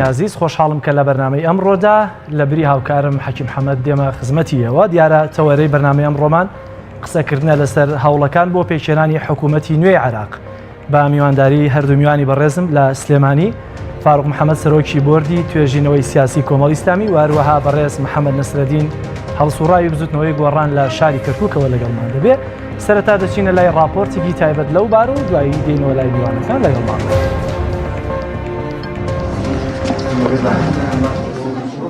عزیز خۆشحاڵم کە لە بەرنامەی ئەمڕۆدا لە بری هاوکارم حەکیم حەمەد دێمە خزمەتیەوە دیارە تەوەرەی بەرنامەی ئەمڕۆمان قسەکردنە لەسەر هەوڵەکان بۆ پێچێنانی حکوومەتی نوێی عێراق بە میوانداری هەردوو میوانی بەڕێزم لە سلێمانی فاروق محەممەد سەرۆکی بۆردی توێژینەوەی سیاسی کۆمەڵی ئیسلامی و هەروەها بەڕێز محەممەد نەسرەدین هەڵسوڕاوی بزوتنەوەی گۆڕان لە شاری کەرکووکەوە لەگەڵمان دەبێت سەرەتا دەچینە لای راپۆرتێکی تایبەت لەو بار و دوایی دێنەوە لای میوانەکان لەگەڵمان.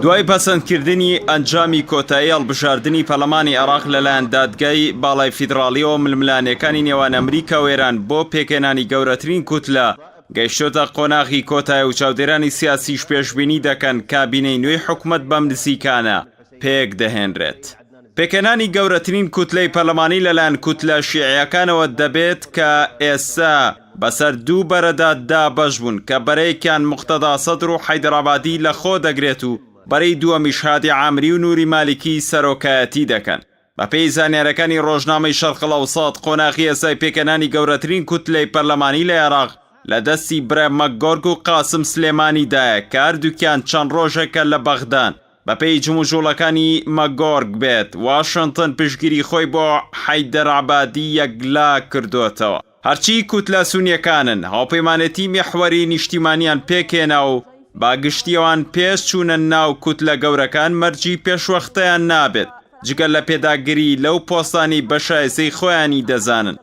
دوای پەسەندکردنی ئەنجامی کۆتایی هەڵبژاردننی پەرلەمانی عێراق لەلایەن دادگای باڵای فیدراڵیەوە ململانیەکانی نێوان ئەمریکا و ئێران بۆ پێکێنانی گەورەترین کوتلە گەیشتۆتە قۆناغی کۆتایی و چاودێرانی سیاسیش پێشبینی دەکەن کابینەی نوێی حکوومەت بەم نزیکانە پێک دەهێنرێت. پێکێنانی گەورەترین کوتلەی پەرلەمانی لەلایەن کوتلە شیعیەکانەوە دەبێت کە ئێستا بەسەر دوو بەرەدا دابەش بوون کە بەرەیەکیان موقتەدا سەدر و حەیدرابادی لە خۆ دەگرێت و بەرەی دووەمیش هادی عامری و نووری مالیکی سەرۆکایەتی دەکەن. بەپێی زانیارەکانی ڕۆژنامەی شەرقل ئەوسەط قۆناغی ئێستای پێکێنانی گەورەترین کوتلەی پەرلەمانی لە عێراق لە دەستی برێ مەکگۆرگ و قاسم سلێمانیدایە کە هەردووکیان چەند ڕۆژێکە لە بەغدان. بەپێی جموژوڵەکانی مەکگۆرگ بێت واشنتن پشتگیری خۆی بۆ حەیدرابادی یەکلا کردوتەوە. هەرچی کوتلە سونیەکانن هاوپەیمانەتی میحوەری نیشتیمانیان پێکێنا و باگشتیەوان پێش چوونە ناو کوتلە گەورەکان مەرجی پێشوەختەیان نابێت جگەل لە پێداگیری لەو پۆستانی بەشایسەی خۆیانی دەزانن.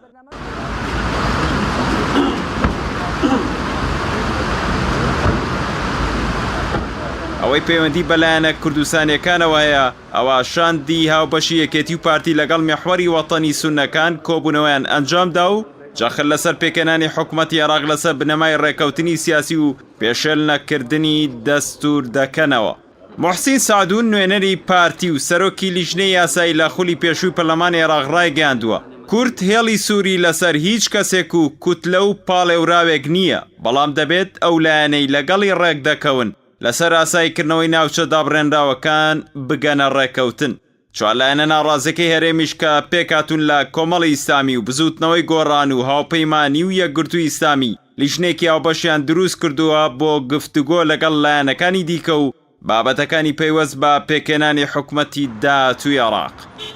ئەوەی پەیوەندی بەلایەنە کوردستانیەکانەوە هەیە ئەوە شاندی هاوبەشی یەکێتی و پارتی لەگەڵ میحوەری وەتەنی سوننەکان کۆبوونەوەیان ئەنجامدا و جاخل لەسەر پێکێنانی حکوومەتی عێراق لەسەر بنەمای ڕێکەوتنی سیاسی و پێشێل نەکردنی دەستور دەکەنەوە. موحسین سعدون نوێنەری پارتی و سەرۆکی لیژنەی یاسایی لە خولی پێشووی پەرلەمانی عێراق ڕایگەیاندووە کورد هێڵی سووری لەسەر هیچ کەسێک و کوتلە و پاڵێوراوێک نییە بەڵام دەبێت ئەو لایەنەی لەگەڵی ڕێک دەکەون لەسەر ئاساییکردنەوەی ناوچە دابڕێنراوەکان بگەنە ڕێکەوتن. چوارلایەنە ناڕازەکەی هەرێمیش کە پێکاتون لە کۆمەڵی ئیسلامی و بزوتنەوەی گۆڕان و هاوپەیمانی و یەکگرتووی ئیسلامی لیژنێکی هاوبەشیان دروست کردووە بۆ گفتوگۆ لەگەڵ لایەنەکانی دیکە و بابەتەکانی پەیوەست بە پێکێنانی حکوومەتی داهاتووی عێراق.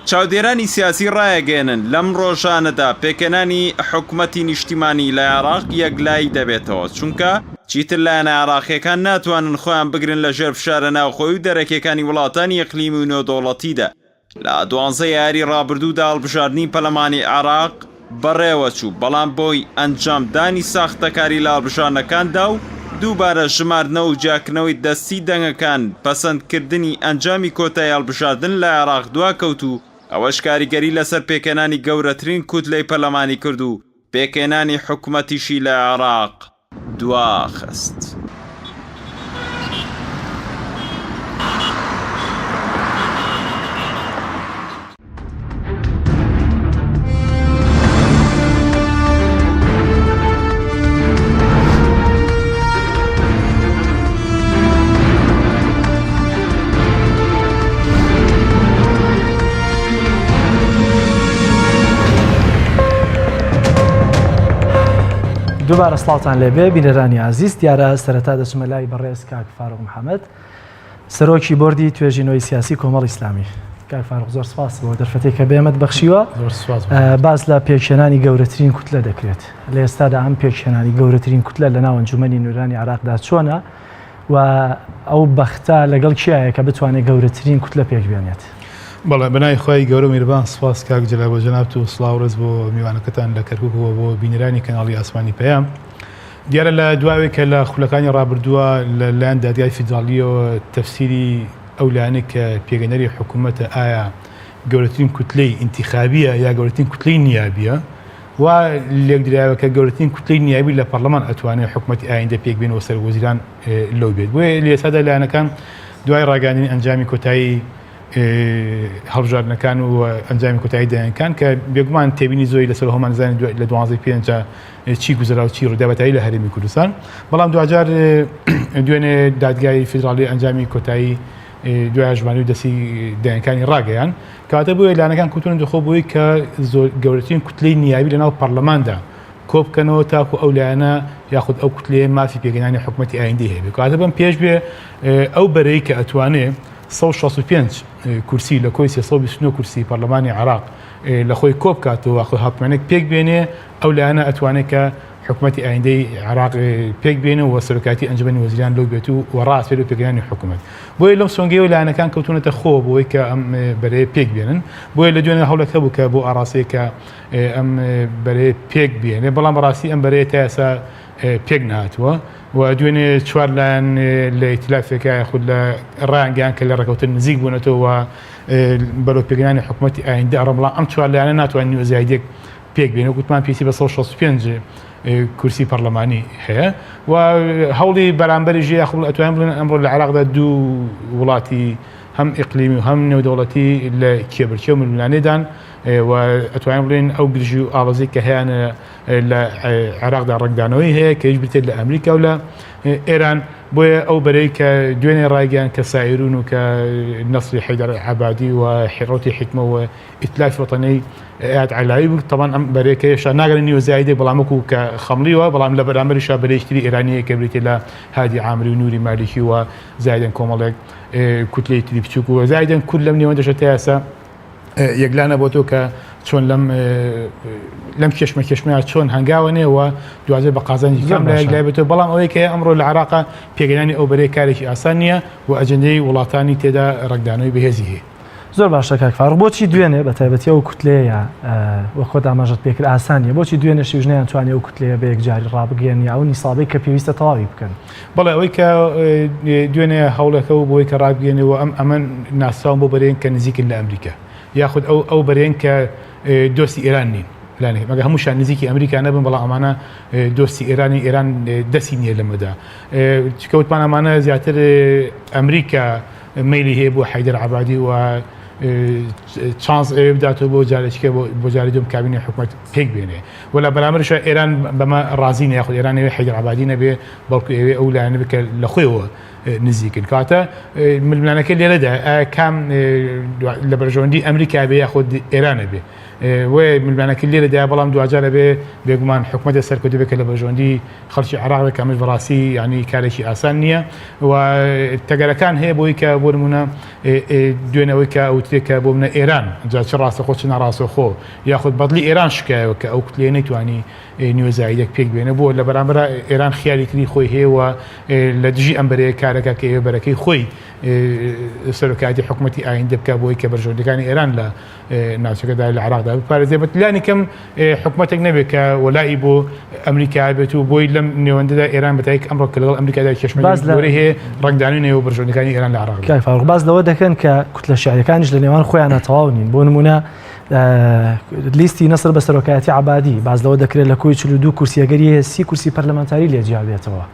چاودێرانی سیاسی ڕایەگەێنن لەم ڕۆژانەدا پێکێنانی حکوومەتی نیشتیمانی لە عێراق یەکلایی دەبێتەوە چونکە چیتر لایەنە عێراقیەکان ناتوانن خۆیان بگرن لە ژێر فشارە ناوخۆی و دەرەکیەکانی وڵاتانی ئیقلیمی و نێودەوڵەتیدا. لە 12 یاری ڕابردوودا هەڵبژاردننی پەرلەمانی عێراق بەڕێوە چوو بەڵام بۆی ئەنجامدانی ساختەکاری لە هەڵبژاردنەکاندا و دووبارە ژماردنە و جاکردنەوەی دەستی دەنگەکان پەسەندکردنی ئەنجامی کۆتایی هەڵبژاردن لە عێراق دواکەوت و ئەوەش کاریگەری لەسەر پێکێنانی گەورەترین کوتلەی پەرلەمانی کرد و پێکێنانی حکوومەتیشی لە عێراق دواخست. دووبارە سڵاوتان لێبێ بینەرانی عزیز دیارە سەرەتا دەچمە لای بەڕێز کاک فاروق محەممەد سەرۆکی بۆردی توێژینەوەی سیاسی کۆمەڵی ئیسلامی. کاک فاروق زۆر سپاس بۆ دەرفەتێک کە بێمەت بەخشیوە. باز لە پێکێنانی گەورەترین کوتلە دەکرێت لە ئێستادا ئەم پێکێنانی گەورەترین کوتلە لە ناو ئەنجومەنی نورانی عێراقدا چۆنە و ئەو بەختە لەگەڵ کیایە کە بتوانێت گەورەترین کوتلە پێک بێنێت؟ بەڵێ بەنای خۆی گەورە میربان سپاس کاک جەلال بۆ جەنابت و سڵاو ڕێز بۆ میوانەکەتان لە کەرکووکەوە بۆ بینەرانی کەناڵی ئاسمانی پەیام. دیارە لە دواوێک کە لە خولەکانی ڕابردووە لەلایەن دادگای فیدراڵیەوە تەفسیری ئەو لایەنێک کە پێگەنەری حکوومەتە ئایا گەورەترین کوتلەی ئینتیخابیە یا گەورەترین کوتلەی نیابیە و لێکدراوە کە گەورەترین کوتلەی نیابی لە پەرلەمان ئەتوانێت حکوومەتی ئایندە پێک بێنەوە سەر وەزیران لەو بێت. بۆیە لە ئێستادا لایەنەکان دوای ڕاگەاندنی ئەنجامی کۆتایی هەڵبژاردنەکان و ئەنجامی کۆتایی دایانەکان کە بێگومان تێبینی زۆری لەسەر هەمان زانین لە 12 پێنج چی گوزەرا و چی ڕووداوەتایی لە هەرێمی کوردستان بەڵام دوجار دوێنێ دادگای فیدراڵی ئەنجامی کۆتایی دوای ژمانی و دەستی دایانەکانی ڕاگەیان کاتە بۆیە لایەنەکان کەوتونە دەخۆ بۆی کە زۆر گەورەترین کوتلەی نیابی لەناو پەرلەماندا کۆبکەنەوە تاکو ئەو لایەنە یاخود ئەو کوتلێ مافی پێگەیاندنی حکوومەتی ئایندی هەیە کاتە بم پێش بێ ئەو بەرەی کە ئەتوانێ 165 کورسی لە کۆی 329 کورسی پەرلەمانی عێراق لە خۆی کۆ بکاتەوە خۆ هەڵبمانێک پێک بێنێ ئەو لایەنە ئەتوانێت کە حکوومەتی ئایندەی عێراق پێک بێنە و سەرۆکاتی ئەنجومەنی وەزیران لەو بێت و ڕاست فێر و پێگەیاندنی حکوومەت بۆیە لەم سۆنگەی و لایەنەکان کەوتونەتە خۆ بۆی کە ئەم بەرەیە پێک بێنن بۆیە لە دوێنێ هەوڵێک هەبوو کە بۆ ئاڕاستەیە کە ئەم بەرەیە پێک بێنێ بەڵام بەڕاستی ئەم بەرەیە تا ئێستا پێک نهاتووە و دوێنێ چوار لایەن لە ئیتلافێکە خود لە ڕایانگەیان کە لە ڕێکەوتن نزیک بوونەتەوە بەرەو پێگەیاندنی حکوومەتی ئایندە ئەڕەمڵام ئەم چوار لایەنە ناتوانین وەزایدێک پێک بێنە گوتمان پێسی بە 165 کورسی پەرلەمانی هەیە و هەوڵی بەرامبەری ژێ یاخود ئەتوانین بڵێن ئەمڕۆ لە عێراقدا دوو وڵاتی هەم ئیقلیمی و هەم نێودەوڵەتی لە کێبرچێ و ململانێدان و ئەتوانین بڵێن ئەو گرژی و ئاڵۆزی کە هەیەە لە عێراقدا ڕنگدانەوەی هەیە کە هیچ بتێت لە ئەمریکا و لە ئێران بۆیە ئەو بەرەی کە دوێنێ ڕایگەیان کە سایرون و کە نەسری حەیدەر عەبادی و حیڕەتی حیکمە و ئیتلافی وەتەنەی ئێعاد عەلاوی بوو طبعاً ئەم بەرەیەکە هێشتا ناگەڕێنی وەزایدێ بەڵام وەکو کە خەمڵیوە بەڵام لە بەرامبەریشا بەرەیشتری ئێرانیە کە بریتێ لە هادی عامری و نووری مالیکی و زایدەن کۆمەڵێک کوتلەی تری بچووک و زایدەن کورد لەم نێوەندەشە تا ئێستا یەکلانە بۆ تۆ کە چۆن لەم کێشمەیە چۆن هەنگاوەنێەوە دوازێ بە قازانجی کەم لە یەکلای بێتەوە بەڵام ئەوەی کە ئەمڕۆ لە عێراقا پێگەیاندنی ئەو بەرەی کارێکی ئاسان نییە و ئەجەندەی وڵاتانی تێدا ڕنگدانەوەی بەهێزی هەیە زۆر باشە کاک فاروق بۆچی دوێنێ بە تایبەتی ئەو کوتلەیە وە خۆت ئاماژەت پێکرد ئاسانیە بۆچی دوێنێ شیژنیان توانێت ئەو کوتلەیە بە یەکجاری ڕابگەێنی ئەو نیسابەی کە پێویستە تەواوی بکەن بەڵێ ئەوەی کە دوێنێ هەوڵەکە و بۆی کە ڕابگەێنەوە ئەمە ناساوم بۆ بەرێن کە نزیکن لە ئەمریکا یاخود ئەو بەرێن کە دۆستی ئێران نین مەگە هەمووشان نزیکی ئەمریکا نەبن بەڵام ئەمانە دۆستی ئێران دەستی نییە لەمەدا کەوتمان ئەمانە زیاتر ئەمریکا مەیلی هەیە بۆ حەیدەر عەبادی و چانس ئەوێ بداتەوە بۆ جارێکە بۆ جاری دوم کابینی حکوومەت پێک بێنێ ولا بەرامبەرشە ئێران بەمە ڕازی نە یاخود ئێران ئەوێ حەیدەر عەبادی نەبێ بەڵکو ئەوێ ئەو لایەنە بکە لە خۆیەوە نزیکن کاتە ململانەکە لێرەدا کام لە بەرژەوەندی ئەمریکا بێ یاخود ئێرانە بێ وێ ململانەکە لێرەدا بەڵام دوجارە بێ بێگومان حکوومەتە سەرکەوتوو بێکە لە بەرژەوەندی خەڵکی عێراق کامش بەڕاستی یعنی کارێکی ئاسان نییە و تەگەرەکان هەیە بۆی کە بۆ نمونە دوێنەوەی کە ئەوترێکە بۆ منە ئێران جا چ ڕاستەخۆ چ ناڕاستەخۆ یاخود بەدڵی ئێران شکایەوە کە ئەو کوتلێ نەیتوانی نیوەزاییدێک پێک بێنە بۆ لە بەرامبەر ئێران خیالی کردی خۆی هەیە و لە دژی ئەم بەرەیە کارەکە کە ئێوە بەرەکەی خۆی سەرۆکاتی حکوومەتی ئایندە بکە بۆی کە بەرژەوەندەکانی ئێران لە ناوچەکەدا لە عێراقدا بپارێزێ بەتلانی کەم حکوومەتێک نەبێت کە وەلایی بۆ ئەمریکا بێت و بۆی لەم نێوەندەدا ئێران بەتایک ئەمڕۆ کە لەگەڵ ئەمریکادا کێشمەوەی هەیە ڕنگدانی نێوە بەرژەوەندەکانی ئێران لە عێراق کاک فاروق باز لەوە دەکەن کە کوتلە شیعیەکانیش لە نێوان خۆیان نەتەواو نین بۆ نمونە لیستی نەسر بە سەرۆکایەتی عەبادی باز لەوە دەکرێت لە کۆی 42 کورسیەگەری هەیە 30 کورسی پەرلەمانتاری لێ جیابێتەوە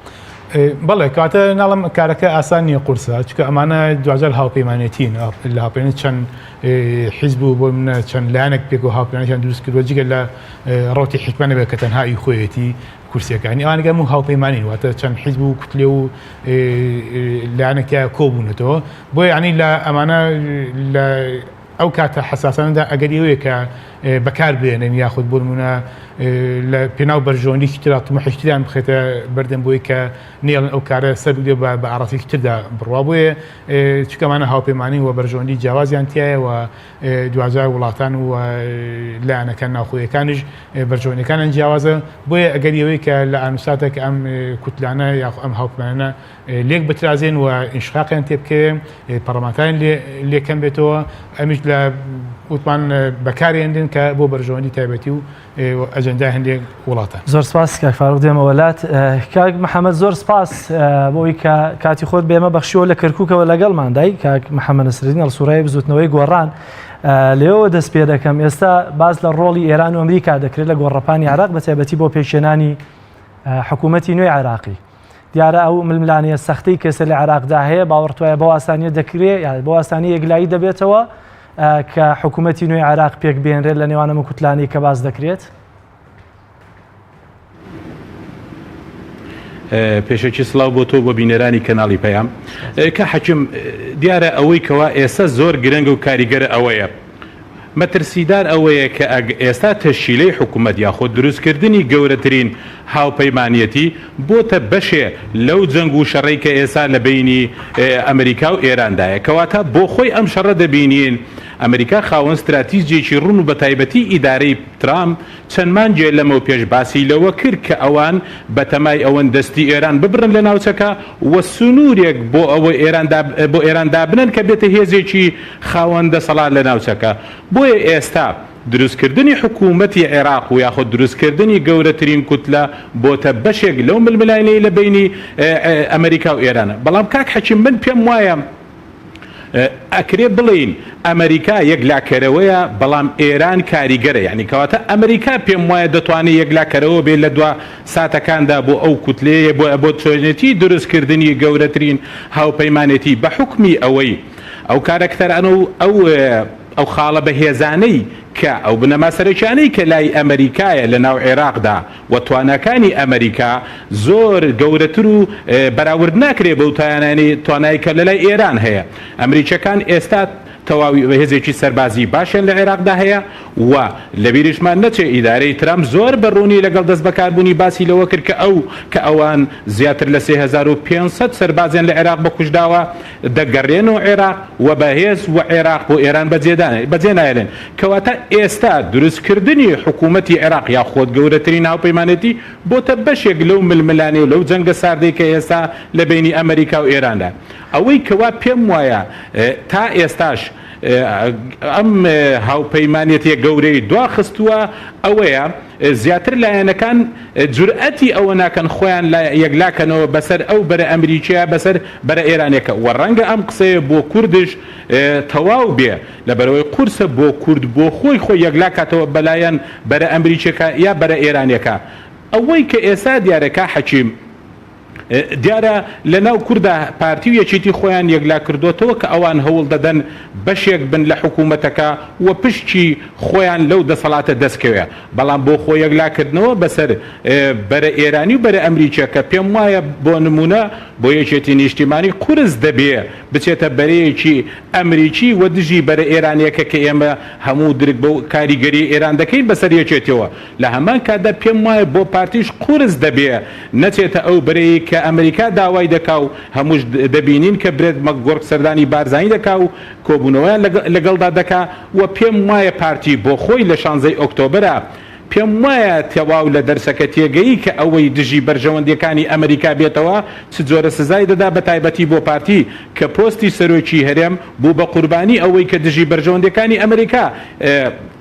بەڵێ کاتە ناڵم کارەکە ئاسان نییە قورسە چکە ئەمانە دوجار هاوپەیمانێتین لە هاوپەیمانی چەند حیزب بوو بۆ منە چەند لایەنێک پێک و هاوپەیمانیان دروست کردووە جگە لە ڕۆتی حکمە نەبێت کە تەنهایی خۆیەتی کورسیەکانی ئەوانەگەم و هاوپەیمانین واتە چەند حیزب و کوتلێ و لایەنێکە کۆبوونەتەوە بۆیە ینی لە ئەمانە لە ئەو کاتە حساسانەدا ئەگەری ئەوەیە کە بەکار بێنن یاخود بۆ نمونە لە پێناو بەرژەوەندی ترا تمەحیشتیان بخێتە بەردەم بۆی کە نێڵن ئەو کارە سەر بدێ بە ئاڕاستێکی تردا بڕوا بۆیە چکەمانە هاوپەیمانی و بەرژەوەندی جیاوازیان تایە و دوجار وڵاتان و لایەنەکان ناوخۆیەکانیش بەرژەوەندەکانیان جیاوازە بۆیە ئەگەری ئەوەی کە لە ئانووساتە کە ئەم کوتلانە یاخود ئەم هاوپەیمانە لێک بترازێن و ئینشقاقیان تێبکەوێ پەرلەمانتاریان لێکەم بێتەوە ئەمیش لە وتمان بەکارێندن کە بۆ بەرژەوەندی تایبەتی و ئەجەندای هەندێک وڵاتە زۆر سپاس کاک فاروق دێمە وڵات کاک محەممەد زۆر سپاس بۆی کە کاتی خۆت بێمە بەخشیەوە لە کەرکووکەوە لەگەڵماندای کاک محەممەد نەسرەدین هەڵسوورەیە بزوتنەوەی گۆڕان لێەوە دەست پێ دەکەم ئێستا باز لە ڕۆڵی ئێران و ئەمریکا دەکرێت لە گۆڕەپانی عێراق بە تایبەتی بۆ پێشێنانی حکوومەتی نوێی عێراقی دیارە ئەو ململانەیە سەختەی کەسە لە عێراقدا هەیە باوەڕتوایە بەو ئاسانیە دەکرێت بۆ ئاسانی یەکلایی دەبێتەوە کە حکوومەتی نوێی عێراق پێک بێنرێت لە نێوانە کوتلانی کە باز دەکرێت پێشەکی سڵاو بۆ تۆ بۆ بینەرانی کەناڵی پەیام کە حەکیم دیارە ئەوەی کەوا ئێستا زۆر گرنگە و کاریگەرە ئەوەیە مەترسیدار ئەوەیە کە ئێستا تەشکیلەی حکوومەت یاخۆ دروستکردنی گەورەترین هاوپەیمانیەتی بۆتە بەشێ لەو جەنگ و شەڕی کە ئێستا لە بینی ئەمریکا و ئێراندایە کەواتە بۆ خۆی ئەم شەڕە دەبینین ئەمریکا خاوەن استراتیژیەکی ڕوون و بە تایبەتی ئیدارەی ترامپ چەندمان جێ لەمە پێش باسی لەوە کرد کە ئەوان بەتەمای ئەوەن دەستی ئێران ببرن لە ناوچەکە وە سنوورێک بۆ ئەوە ئێراندا بنن کە بێتە هێزێکی خاوەن دەسەڵات لە ناوچەکە بۆیە ئێستا دروستکردنی حکوومەتی عێراق و یاخود دروستکردنی گەورەترین کوتلە بۆتە بەشێک لەو ململایانەی لە بینی ئەمریکا و ئێرانە بەڵام کاک حەکیم من پێم وایە ئەکرێ بڵین ئەمریکا یەکلاکەرەوەیە بەڵام ئێران کاریگەرە یعنی کەواتە ئەمریکا پێم وایە دەتوانێت یەکلاکەرەوە بێت لە دوا ساتەکاندا بۆ ئەو کوتلەیە بۆ چۆنێتی دروستکردنی گەورەترین هاوپەیمانێتی بە حکمی ئەوەی ئەو کارەکتەرانە و ئەو خاڵە بەهێزانەی کە ئەو بنەما سەرچانەی کە لای ئەمریکایە لە ناو عێراقدا و توانەکانی ئەمریکا زۆر گەورەتر و بەراورد ناکرێ بەو توانایی کە لە لای ئێران هەیە ئەمریکەکان ئێستا تەواوی هێزێکی سەربازی باشن لە عێراقدا هەیە و لە بیرشمان نەچێ ئیدارەی ترامپ زۆر بەڕوونی لەگەڵ دەست بەکاربوونی باسی لەوە کرد کە ئەوان زیاتر لە 3500 سەربازیان لە عێراق بەکوژداوە دەگەڕێنەوە عێراق و بەهێز و عێراق بۆ ئێران بەجێ نایێنن کەواتە ئێستا دروستکردنی حکوومەتی عێراق یا خۆت گەورەترین هاوپەیمانێتی بۆتە بەشێک لەو ململانەی لەو جەنگە ساردەی کە ئێستا لە بینی ئەمریکا و ئێراندا ئەوەی کەوا پێم وایە تا ئێستاش ئەم هاوپەیمانێتیە گەورەی دواخستووە ئەوەیە زیاتر لایەنەکان جورئەتی ئەوە ناکەن خۆیان یەکلاکەنەوە بەسەر ئەو بەرە ئەمریکیە بەسەر بەرە ئێرانێکە و ڕەنگە ئەم قسەیە بۆ کوردش تەواو بێ لەبەرەوەی قورسە بۆ کورد بۆ خۆی یەکلاکاتەوە بەلایەن بەرە ئەمریکیەکە یا بەرە ئێرانەکە ئەوەی کە ئێستا دیارەکە حەکیم دیارە لە ناو کووردا پارتی و یەکێتی خۆیان یەکلا کردوتەوە کە ئەوان هەوڵ دەدەن بەشێک بن لە حکوومەتەکە و پشتی خۆیان لەو دەسەڵاتە دەستکەوێ بەڵام بۆ خۆ یەکلاکردنەوە بەسەر بەرە ئێرانی و بەرە ئەمریکیەکە پێم وایە بۆ نمونە بۆ یەکێتی نیشتیمانی قورس دەبێ بچێتە بەرەیەکی ئەمریکی و دژی بەرە ئێرانیەکە کە ئێمە هەموو درک بە کاریگەری ئێران دەکەین بەسەر یەکێتەوە لە هەمان کاتدا پێم وایە بۆ پارتیش قورس دەبێ نەچێتە ئەو بەرەیە کە ئەمریکا داوای دەکا و هەمووش دەبینین کە برێت مەگۆڕ سەردانی بارزانی دەکا و کۆبوونەوەیان لەگەڵدا دەکا و پێم وایە پارتی بۆ خۆی لە 16 ئۆکتۆبرە پێم وایە تەواو لە دەرسەکە تێگەی کە ئەوەی دژی بەرژەوەندەکانی ئەمریکا بێتەوە چ جۆرە سزای دەدا بە تایبەتی بۆ پارتی کە پۆستی سەرۆکی هەرێم بوو بە قوربانی ئەوەی کە دژی بەرژەوەندەکانی ئەمریکا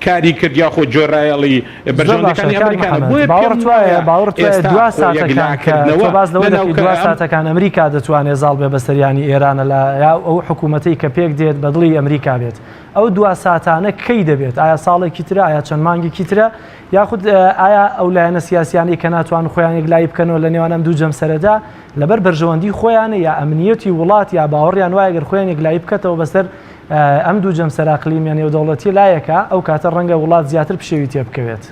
کاری کرد یاخۆ جۆرایەڵی بەرژەوەندەکانی ئەمریکا دوا ساتەکان ئەمریکا دەتوانێت زاڵ بێ بەسەریانی ئێرانە لە ئەو حکوومەتەی کە پێک دێت بەدڵی ئەمریکا بێت ئەو دوا ساتانە کەی دەبێت ئایا ساڵێکی ترە ئایا چەند مانگێکی ترە یاخود ئایا ئەو لایەنە سیاسیانی کە ناتوان خۆیان یەکلایی بکەنەوە لە نێوان ئەم دوو جەمسەرەدا لەبەر بەرژەوەندی خۆیانە یا ئەمنیەتی وڵات یا باوەڕیان وایە گەر خۆیان یەکلایی بکەتەوە بەسەر ئەم دوو جەمسەر ئەقلیمیان نێودەوڵەتی لایەکە ئەو کاتە ڕەنگە وڵات زیاتر پشێوی تێ بکەوێت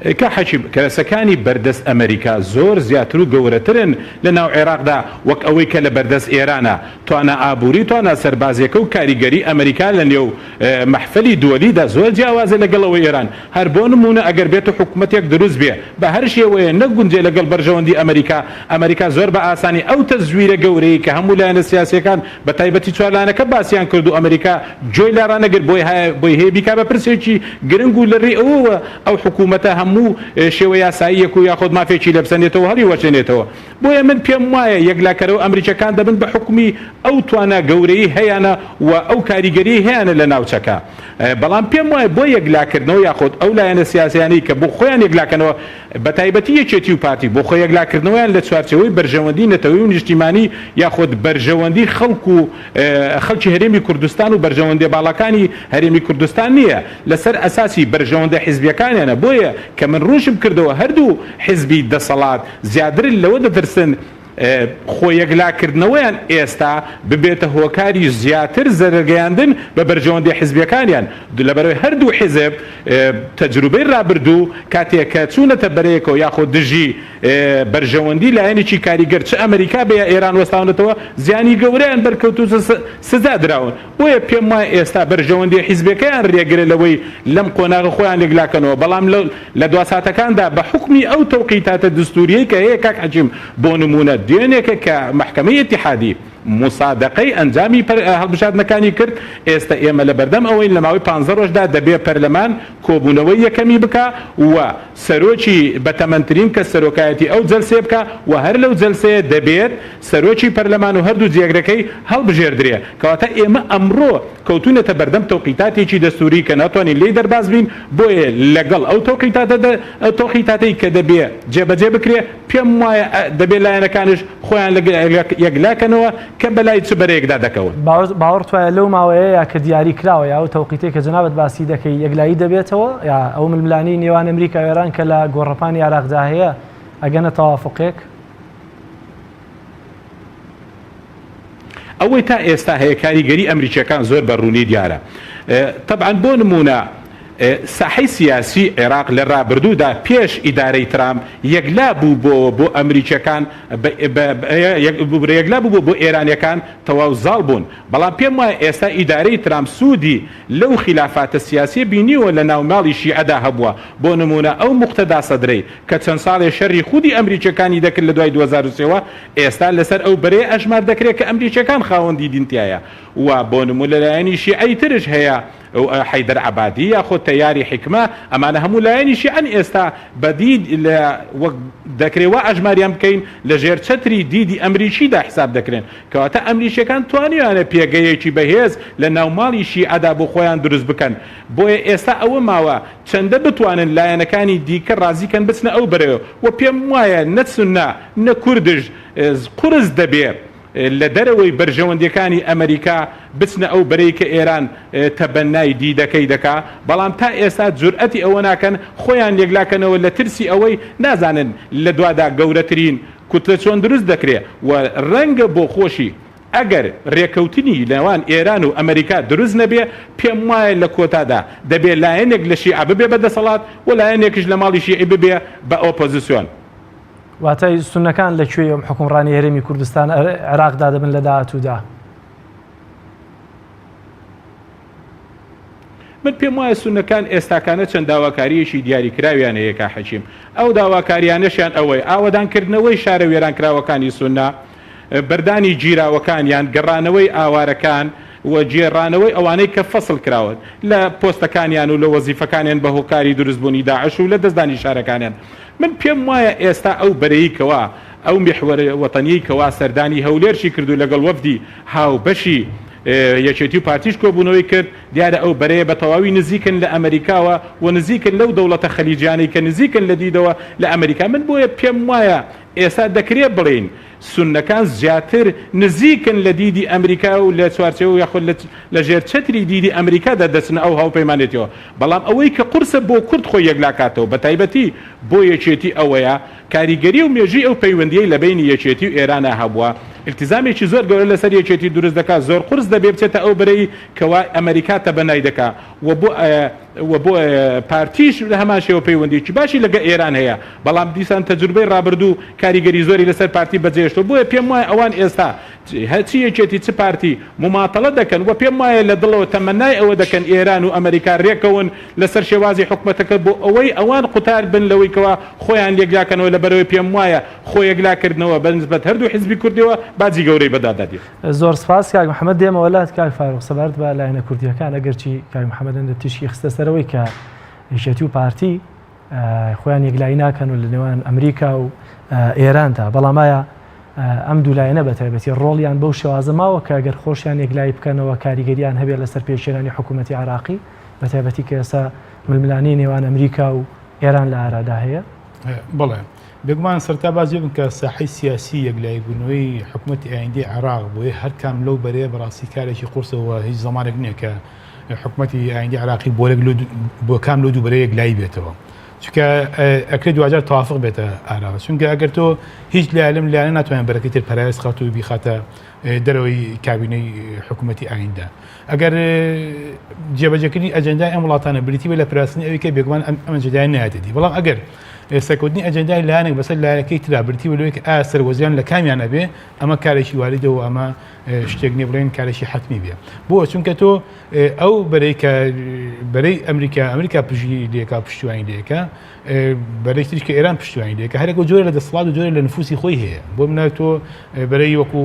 کە حەکیم کەرەسەکانی بەردەست ئەمریکا زۆر زیاتر و گەورەترن لە ناو عێراقدا وەک ئەوەی کە لە بەردەست ئێرانە توانە ئابووری توانە سەربازیەکە و کاریگەری ئەمریکا لە نێو مەحفەلی دووەلیدا زۆر جیاوازە لەگەڵەوەی ئێران هەر بۆ نمونە ئەگەر بێتە حکوومەتێک دروست بێ بە هەر شێوەیە نەگونجێ لەگەڵ بەرژەوەندی ئەمریکا زۆر بە ئاسانی ئەو تەزویرە گەورەی کە هەموو لایەنە سیاسیەکان بە تایبەتی چوارلایەنەکە باسییان کرد و ئەمریکا جۆی لاڕانەگرت بۆی هەیە بیکا بە پرسێکی گرنگ و لەڕێی ئەوەوە ئەو حکوومەتە هەموو شێوە یاساییەک و یاخۆ مافێکی لە بسەنێتەوە هەڵی وەچێنێتەوە بۆیە من پێم وایە یەکلاکەرەوە ئەمریکەکان دەبن بە حکومی ئەو توانە گەورەی هەیەە و ئەو کاریگەری هەیەە لە ناوچەکە بەڵام پێم وایە بۆ یەکلاکردنەوە یاخۆت ئەو لایەنە سیاسیانی کە بۆ خۆیان یەکلاکەنەوە بە تایبەتی یەکێتی و پارتی بۆ خۆی یەکلاکردنەوەیان لە چوارچەوەی بەرژەوەندی نەتەوەی و نیشتیمانی یاخۆت بەرژەوەندی خەڵکی هەرێمی کوردستان و بەرژەوەندی باڵەکانی هەرێمی کوردستان نییە لەسەر ئەساسی بەرژەوەندە حیزبیەکانیانە بۆیە کە من ڕوشم کردەوە هەردوو حیزبی دەسەڵات زیادر لەوە دەترسن خۆ یەکلاکردنەوەیان ئێستا ببێتە هۆکاری زیاتر زەرگەیاندن بە بەرژەوەندی حیزبیەکانیان لەبەرەوەی هەردوو حیزب تەجروبەی ڕابردوو کاتێک کە چوونەتە بەرەیەکەوە یاخۆ دژی بەرژەوەندی لایەنێکی کاریگەر چ ئەمریکا بە ئێران وەستاونەتەوە زیانی گەورەیان بەرکەوتو سزا دراون بۆیە پێم وایە ئێستا بەرژەوەندی حیزبەکەیان ڕێگرە لەوەی لەم قۆناغە خۆیان لێگلاکەنەوە بەڵام لە دواساتەکاندا بە حکمی ئەو تەوقیتاتە دستوریەی کە هەیە کاک حەجیم بۆ نمونە دوێنێکە کە محکەمەی ئیتیحادی مصادقەی ئەنجامی هەڵبژاردنەکانی کرد ئێستا ئێمە لە بەردەم ئەوەی لە ماوەی 15 ڕۆژدا دەبێ پەرلەمان کۆبوونەوەی یەکەمی بکە و سەرۆکی بەتەمەنترین کە سەرۆکایەتی ئەو جەلسێ بکە و هەر لەو جەلسەیە دەبێت سەرۆکی پەرلەمان و هەردوو جێگرەکەی هەڵبژێردرێ کەواتە ئێمە ئەمڕۆ کەوتونەتە بەردەم تەوقیتاتێکی دەستوری کە ناتوانین لێی دەرباز بین بۆیە لەگەڵ ئەو تەوقیتاتەی کە دەبێ جێبەجێ بکرێ پێم وایە دەبێت لایەنەکانش خۆیان یەکلاکەنەوە کە بەلای چ بەرەیەکدا دەکەون باوەڕ توایە لەو ماوەیە کە دیاری کراوە یا ئەو تەوقیتەی کە جەنابەت باسی دەکەی یەکلایی دەبێتەوە یا ئەو ململانی نێوان ئەمریکا و ئێران کە لە گۆڕەپانی عێراقدا هەیە ئەگەنە تەوافقێک ئەوەی تا ئێستا هەیە کاریگەری ئەمریکیەکان زۆر بەڕوونی دیارە طبعاً بۆ نمونە ساحەی سیاسی عێراق لە ڕابردوودا پێش ئیدارەی ترامپ یەکلا بوو بۆ ئەمریکیەکان یەکلا بوو بۆ ئێرانیەکان تەواو زاڵ بوون بەڵام پێم وایە ئێستا ئیدارەی ترامپ سوودی لەو خلافاتە سیاسی بینیوە لە ناوماڵی شیعەدا هەبووە بۆ نمونە ئەو موقتەدا سەدرەی کە چەند ساڵێ شەڕی خودی ئەمریکیەکانی دەکرد لە دوای 2023ەوە ئێستا لەسەر ئەو بەرەی ئەژمار دەکرێت کە ئەمریکیەکان خاوەندی دینتیایە و بۆ نمونە لەلایەنی شیعەی ترش هەیە حیدەر عەبادی یاخۆ تەیاری حکمە ئەمانە هەموو لایەنی شیعەن ئێستا بەدید وەک دەکرێوە ئەژماریان بکەین لە ژێر چەتری دیدی ئەمریکیدا حساب دەکرێن کەواتە ئەمریکیەکان توانیوانە پێگەیەکی بەهێز لە ناوماڵی شیعەدا بۆ خۆیان دروست بکەن بۆیە ئێستا ئەوە ماوە چەندە بتوانن لایەنەکانی دیکە ڕازیکەن بچنە ئەو بەرەوە و پێم وایە نە سوننا نە کوردش قورس دەبێت لە دەرەوەی بەرژەوەندیەکانی ئەمریکا بچنە ئەو بەرەی کە ئێران تەبەنای دیدەکەی دەکا بەڵام تا ئێستا جورئەتی ئەوە ناکەن خۆیان لێگلاکەنەوە لە ترسی ئەوەی نازانن لە دوادا گەورەترین کوتلە چۆن دروست دەکرێت و ڕەنگە بۆ خۆشی ئەگەر ڕێکەوتنی لەوان ئێران و ئەمریکا دروست نەبێ پێم وایە لە کۆتادا دەبێت لایەنێک لە شیعە ببێ بەدەسەڵات و لایەنێکش لە ماڵی شیعی ببێ بە ئۆپۆزیسیۆن واتای سونەکان لەکوێ ئەم حکومڕانی هەرێمی کوردستان عێراقدا دەبن لە داهاتوودا من پێم وایە سونەکان ئێستاکانە چەند داواکاریەکی دیاریکراویان هەیە کا حەکیم ئەو داواکاریانەشیان ئەوەی ئاوەدانکردنەوەی شارە وێرانکراوەکانی سونە بەردانی گیراوەکانیان گەڕانەوەی ئاوارەکان و جێڕانەوەی ئەوانەی کە فەسڵ کراون لە پۆستەکانیان و لە وەزیفەکانیان بە هۆکاری دروستبوونی داعش و لە دەستدانی شارەکانیان من پێم وایە ئێستا ئەو بەرەیکەوە ئەو میحوەرە وەتەنیی کەوا سەردانی هەولێرشی کردو لەگەڵ وەفدی هاوبەشی یەکێتی و پارتیش کۆبوونەوەی کرد دیارە ئەو بەرەیە بە تەواوی نزیکن لە ئەمریکاوە و نزیکن لەو دەوڵەتە خەلیجیانەی کە نزیکن لە دیدەوە لە ئەمریکا من بۆیە پێم وایە ئێستا دەکرێت بڵین سونەکان زیاتر نزیکن لە دیدی ئەمریکا و لە چوارچێوە یاخود لە ژێر چەتری دیدی ئەمریکادا دەچنە ئەو هاوپەیمانێتەوە بەڵام ئەوەی کە قورسە بۆ کورد خۆی یەکلاکاتەوە بە تایبەتی بۆ یەکێتی ئەوەیە کاریگەری و مێژووی ئەو پەیوەندیەی لە بینی یەکێتی و ئێرانە هەبووە التزامێکی زۆر گەورە لەسەر یەکێتی دروست دەکات زۆر قورس دەبێ بچێتە ئەو بەرەی کەوا ئەمریکا تەبەنای دەکات و بۆ پارتیش لە هەمان شێوە پەیوەندیی باشی لەگە ئێران هەیە بەڵام دیسان تەجروبەی ڕابردوو کاریگەری زۆری لەسەر پارتی بەجێشتەوە بۆیە پێم وایە ئەوان ئێستا هەچی یەکێتی چ پارتی مماتەڵە دەکەن و پێم وایە لە دڵەوە تەمەنای ئەوە دەکەن ئێران و ئەمریکا ڕێکەون لەسەر شێوازی حکومەتەکە بۆ ئەوەی ئەوان قوتار بن لەوەی کەوا خۆیان یەکلاکەنەوە لە بەرەوەی پێم وایە خۆ یەکلاکردنەوە بەنسبەت هەردوو حیزبی کوردیەوە باجی گەورەی بەدادادێ زۆر سپاس کاک محەممەد دێمە وڵات کاک فاروق سەبارەت بە لایەنە کوردیەکان ئەگەرچی کاک محەممەدەن لە تشکی خستە سەرەوەی کە یەکێتی و پارتی خۆیان یەکلایی ناکەن و لە نێوان ئەمریکا و ئێراندا بەڵامایە ئەم دوولایەنە بە تایبەتی ڕۆڵیان بەو شێوازە ماوە کە ئەگەر خۆشیان یەکلایی بکەنەوە کاریگەریان هەبێت لەسەر پێشێنانی حکوومەتی عراقی بە تایبەتی کە ئێستا ململانی نێوان ئەمریکا و ئێران لە ئارادا هەیە بەڵێ بێگومان سەرتا بازی بن کە ساحەی سیاسی یەکلایی بوونەوەی حکوومەتی ئایندی عراق بۆیە هەر کام لەو بەرەیە بەڕاستی کارێکی قورسەوە هیچ زەمانێک نییە کە حکوومەتی ئایندی عراقی بۆ کام لەو دوو بەرەیە یەکلایی بێتەوە چونکە ئەکرێت دوجار تەوافق بێتە ئاراوە چونکە ئەگەر تۆ هیچ لایەنم لایەنە ناتوانێت بەرەکەی تر پەرایز خەڵت و بیخاتە دەرەوەی کابینەی حکوومەتی ئایندا ئەگەر جێبەجێکردنی ئەجەندای ئەم وڵاتانە بریتی بە لە پراستنی ئەوەی کە بێگومان ئەم ئەجەندای نایەتێتی بەڵام ئەگەر سەرکەوتنی ئەجەندای لایەنێک بەسەر لایەنەکەی ترا بریتی بە لەوەی کە ئایا سەرگۆزیان لە کامیانە بێ ئەمە کارێکی واردەوە ئەمە شتێک نیە بڵێن کارێکی حتمی بێ بۆ چونکە تۆ ئەو بەرەی ئەمریکا پژی لێکا پشتیوانی لێکە بەرەی تریش کە ئێران پشتیوانی لێکە هەرێک جۆرە لە دەسەڵات و جۆرە لە نفوسی خۆی هەیە بۆ منە تۆ بەرەی وەکو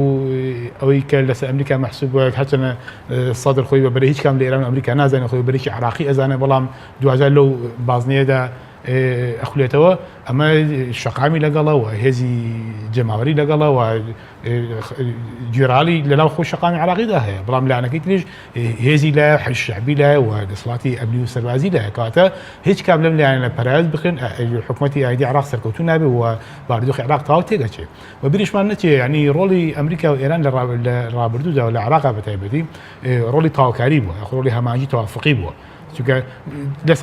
ئەوەی کە لەسەر ئەمریکا مەحسوب بووە هەرچەنە سەدر خۆی بە بەرەی هیچ کام لە ئێران و ئەمریکا نازانێت خۆی بەرەی عراقی ئەزانە بەڵام دوجار لەو بازنەیەدا ئەخولێتەوە ئەمە شەقامی لەگەڵەوە هێزی جەماوەری لەگەڵەوە گوێراڵی لەناو خۆی شەقامی عراقیدا هەیە بەڵام لایەنەکەی تریش هێزی لایە حیشعبی لایە و دەسەڵاتی ئەمنی و سەربازی لایە کاتە هیچ کام لەم لایەنە پەرایز بخن حکوومەتی ئایدی عراق سەرکەوتو نابێ و باردۆخی عراق تاو تێگەچێت و بیریشمان نەچێ ینی ڕۆڵی ئەمریکا و ئێران لە ڕابردوودا و لە عراقا بەتایبەتی ڕۆڵی تاواکاری بووە ڕۆڵی هەمانجی تەوافقی بووە چونکە لە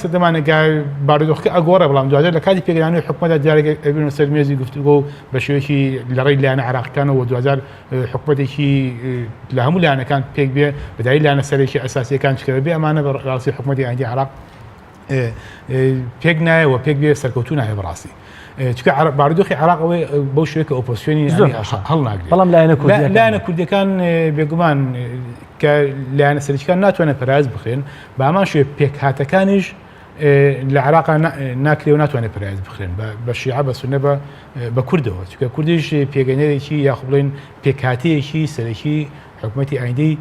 سەردەمانێکا بارودۆخەکە ئەگۆڕە بەڵام دوجار لە کاتی پێگەیاندنەوەی حکوومەتدا جارێک ئەبێنە سەر مێزی گفتوگۆ و بە شێوەیەکی لە ڕێی لایەنە عراقیەکانەوە دوجار حکوومەتێکی لە هەموو لایەنەکان پێک بێ بەدای لایەنە سەرێکی ئەساسیەکان چکە بێ ئەمانە بەڕاستی حکوومەتی ئایندی عراق پێک نایە و پێک بێ سەرکەوتو نایە بەڕاستی چکە بارودۆخی عراق ئەوەی بەو شوێکە ئۆپۆزیسیۆنی هەڵناگرێت بەڵام لایەنە کوردەکان بێگومان کە لایەنە سەرکیەکان ناتوانێت پەرایز بخرێن بە ئەمان شوێ پێکهاتەکانیش لە عراقا ناکرێ و ناتوانێت پەرایز بخرێن بە شیعە بە سونە بە کوردەوە چکە کوردیش پێگەنێرێکی یاخ بڵێن پێکهاتەیەکی سەرەکی حکوومەتی ئایندەی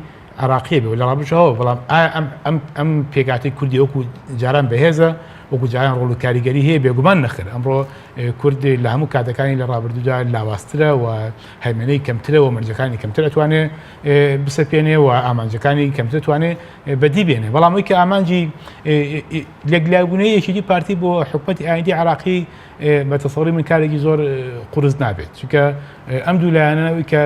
عراقیە بێ لە ڕابردووەوە بەڵام ئەم پێکهاتی کوردی وەکو جاران بەهێزە وەکو جاران ڕۆڵ و کاریگەری هەیە بێگومان نەخر ئەمڕۆ کورد لە هەموو کاتەکانی لە ڕابردوودا لاواسترە و هەرمێنەی کەمترە و مەرجەکانی کەمتر ئەتوانێت بسەپێنێ و ئامانجەکانی کەمتر توانێت بەدی بێنێ بەڵام ئەوەی کە ئامانجی لەگلایبوونەیەکی پارتی بۆ حکوومەتی ئایندی عراقی بە تەسەوری من کارێکی زۆر قورس نابێت چونکە ئەم دوو لایەنەوەی کە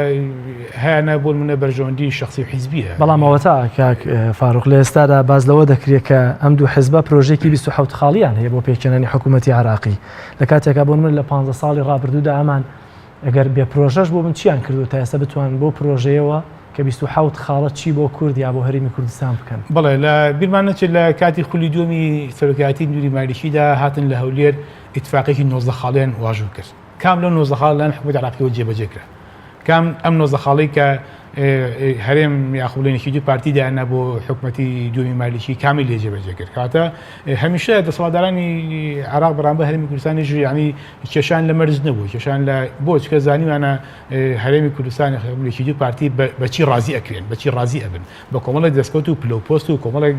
هیانە بۆ منە بەرژەوەندی شخصی و حیزبیە بەڵام ئەوەتا کاک فاروق لە ئێستادا باز لەوە دەکرێت کە ئەم دوو حیزبە پرۆژێکی 27 خاڵیان هەیە بۆ پێکێنانی حکوومەتی عراقی لە کاتێکا بۆ من لە 15 ساڵی ڕابردوودا ئەمان ئەگەر بێ پرۆژەش بۆ من چیان کردو تا ئێستا بتوان بۆ پرۆژەیەوە کە 27 خاڵەت چی بۆ کورد یا بۆ هەرێمی کوردستان بکەن بڵێ لە بیرمان نەچێت لە کاتی خولی دومی سەرۆکایەتی نووری مالیشیدا هاتن لە هەولێر ئیتفاقێکی 19 خاڵیان واژوو کرد کام لەو 19 خاڵیان حکوومەتی عراقیەوە جێبەجێ کرا کام ئەم 19 خاڵی کە هەرێم یاخولێنێکی دوو پارتی دایانە بۆ حکوومەتی دومی مالیشی کامی لێ جێبەجێ کرد کاتە هەمیشە دەسەڵاتدارانی عراق بەرامبەر هەرێمی کوردستانی ژیانی کێشان لە مەرج نەبوو کێشان لە بۆ چکە زانیوانە هەرێمی کوردستانی حکوومەتێکی دوو پارتی بەچی ڕازی ئەکرێن بەچی ڕازی ئەبن بە کۆمەڵێک دەستکەوت و پلۆپۆست و کۆمەڵێک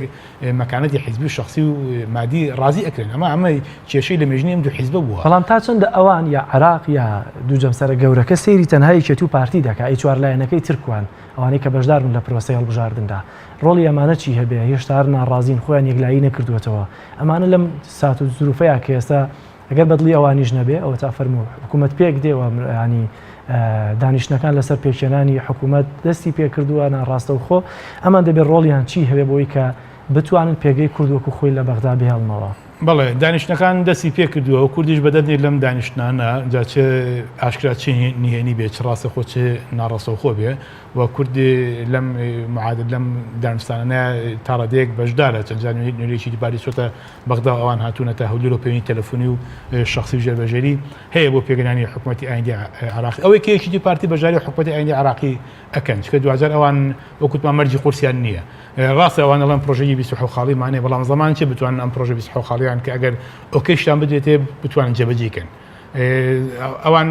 مەکانەتی حیزبی و شخصی و مادی ڕازی ئەکرێن ئەمە کێشەی لە مێژنی ئەم دوو حیزبە بووە بەڵام تا چەندە ئەوان یا عراق یا دوو جەمسەرە گەورەکە سەیری تەنها یەکێتی و پارتی دەکات ئەی چوار لایەنەکەی ترکوان ئەوانەی کە بەشدار بوون لە پرۆسەی هەڵبژاردندا ڕۆڵی ئەمانە چی هەبێ هێشتا هەر ناڕازین خۆیان یەکلایی نەکردوێتەوە ئەمانە لەم سات و زروفەیە کە ئێستا ئەگەر بەدڵی ئەوانیش نەبێ ئەوە تا فەرموو حکوومەت پێک دێەوە ینی دانیشتەکان لەسەر پێکێنانی حکوومەت دەستی پێکردووە ناڕاستە و خۆ ئەمان دەبێت ڕۆڵیان چی هەبێ بۆی کە بتوانن پێگەی کورد وەکو خۆی لە بەغدا بهێڵنەوە بەڵێ دانیشتەکان دەستی پێ کردووە و کوردیش بەدەدێت لەم دانیشتانە جاچێ ئاشکرا چی نهێنی بێت چ ڕاستە خۆ چێ ناڕاستە خۆ بێ و کوردی لەم معادل لەم دانیشتانە تاڕادەیەک بەشدارە چەند نوێریێکی دیباری چۆتە بەغدا ئەوان هاتوونەتە هەولێر و پەیوەندی تەلەفۆنی و شخصی ژێربەژێری هەیە بۆ پێگەیاندنی حکوومەتی ئایندی عراقی ئەوەی کە یەکێتی پارتی بەژاری حکوومەتی ئایندی عراقی ئەکەن چکە دوجار ئەوان وەکوتمان مەرجی قورسیان نییە ڕاستە ئەوان دەڵێن پرۆژەی 27 خاڵی مانێ بەڵام زەمان چێ بتوانن ئەم پرۆژە 27 خاڵیان کە ئەگەر ئۆکیشتان بدرێتێ بتوانن جێبەجێکەن ئەوان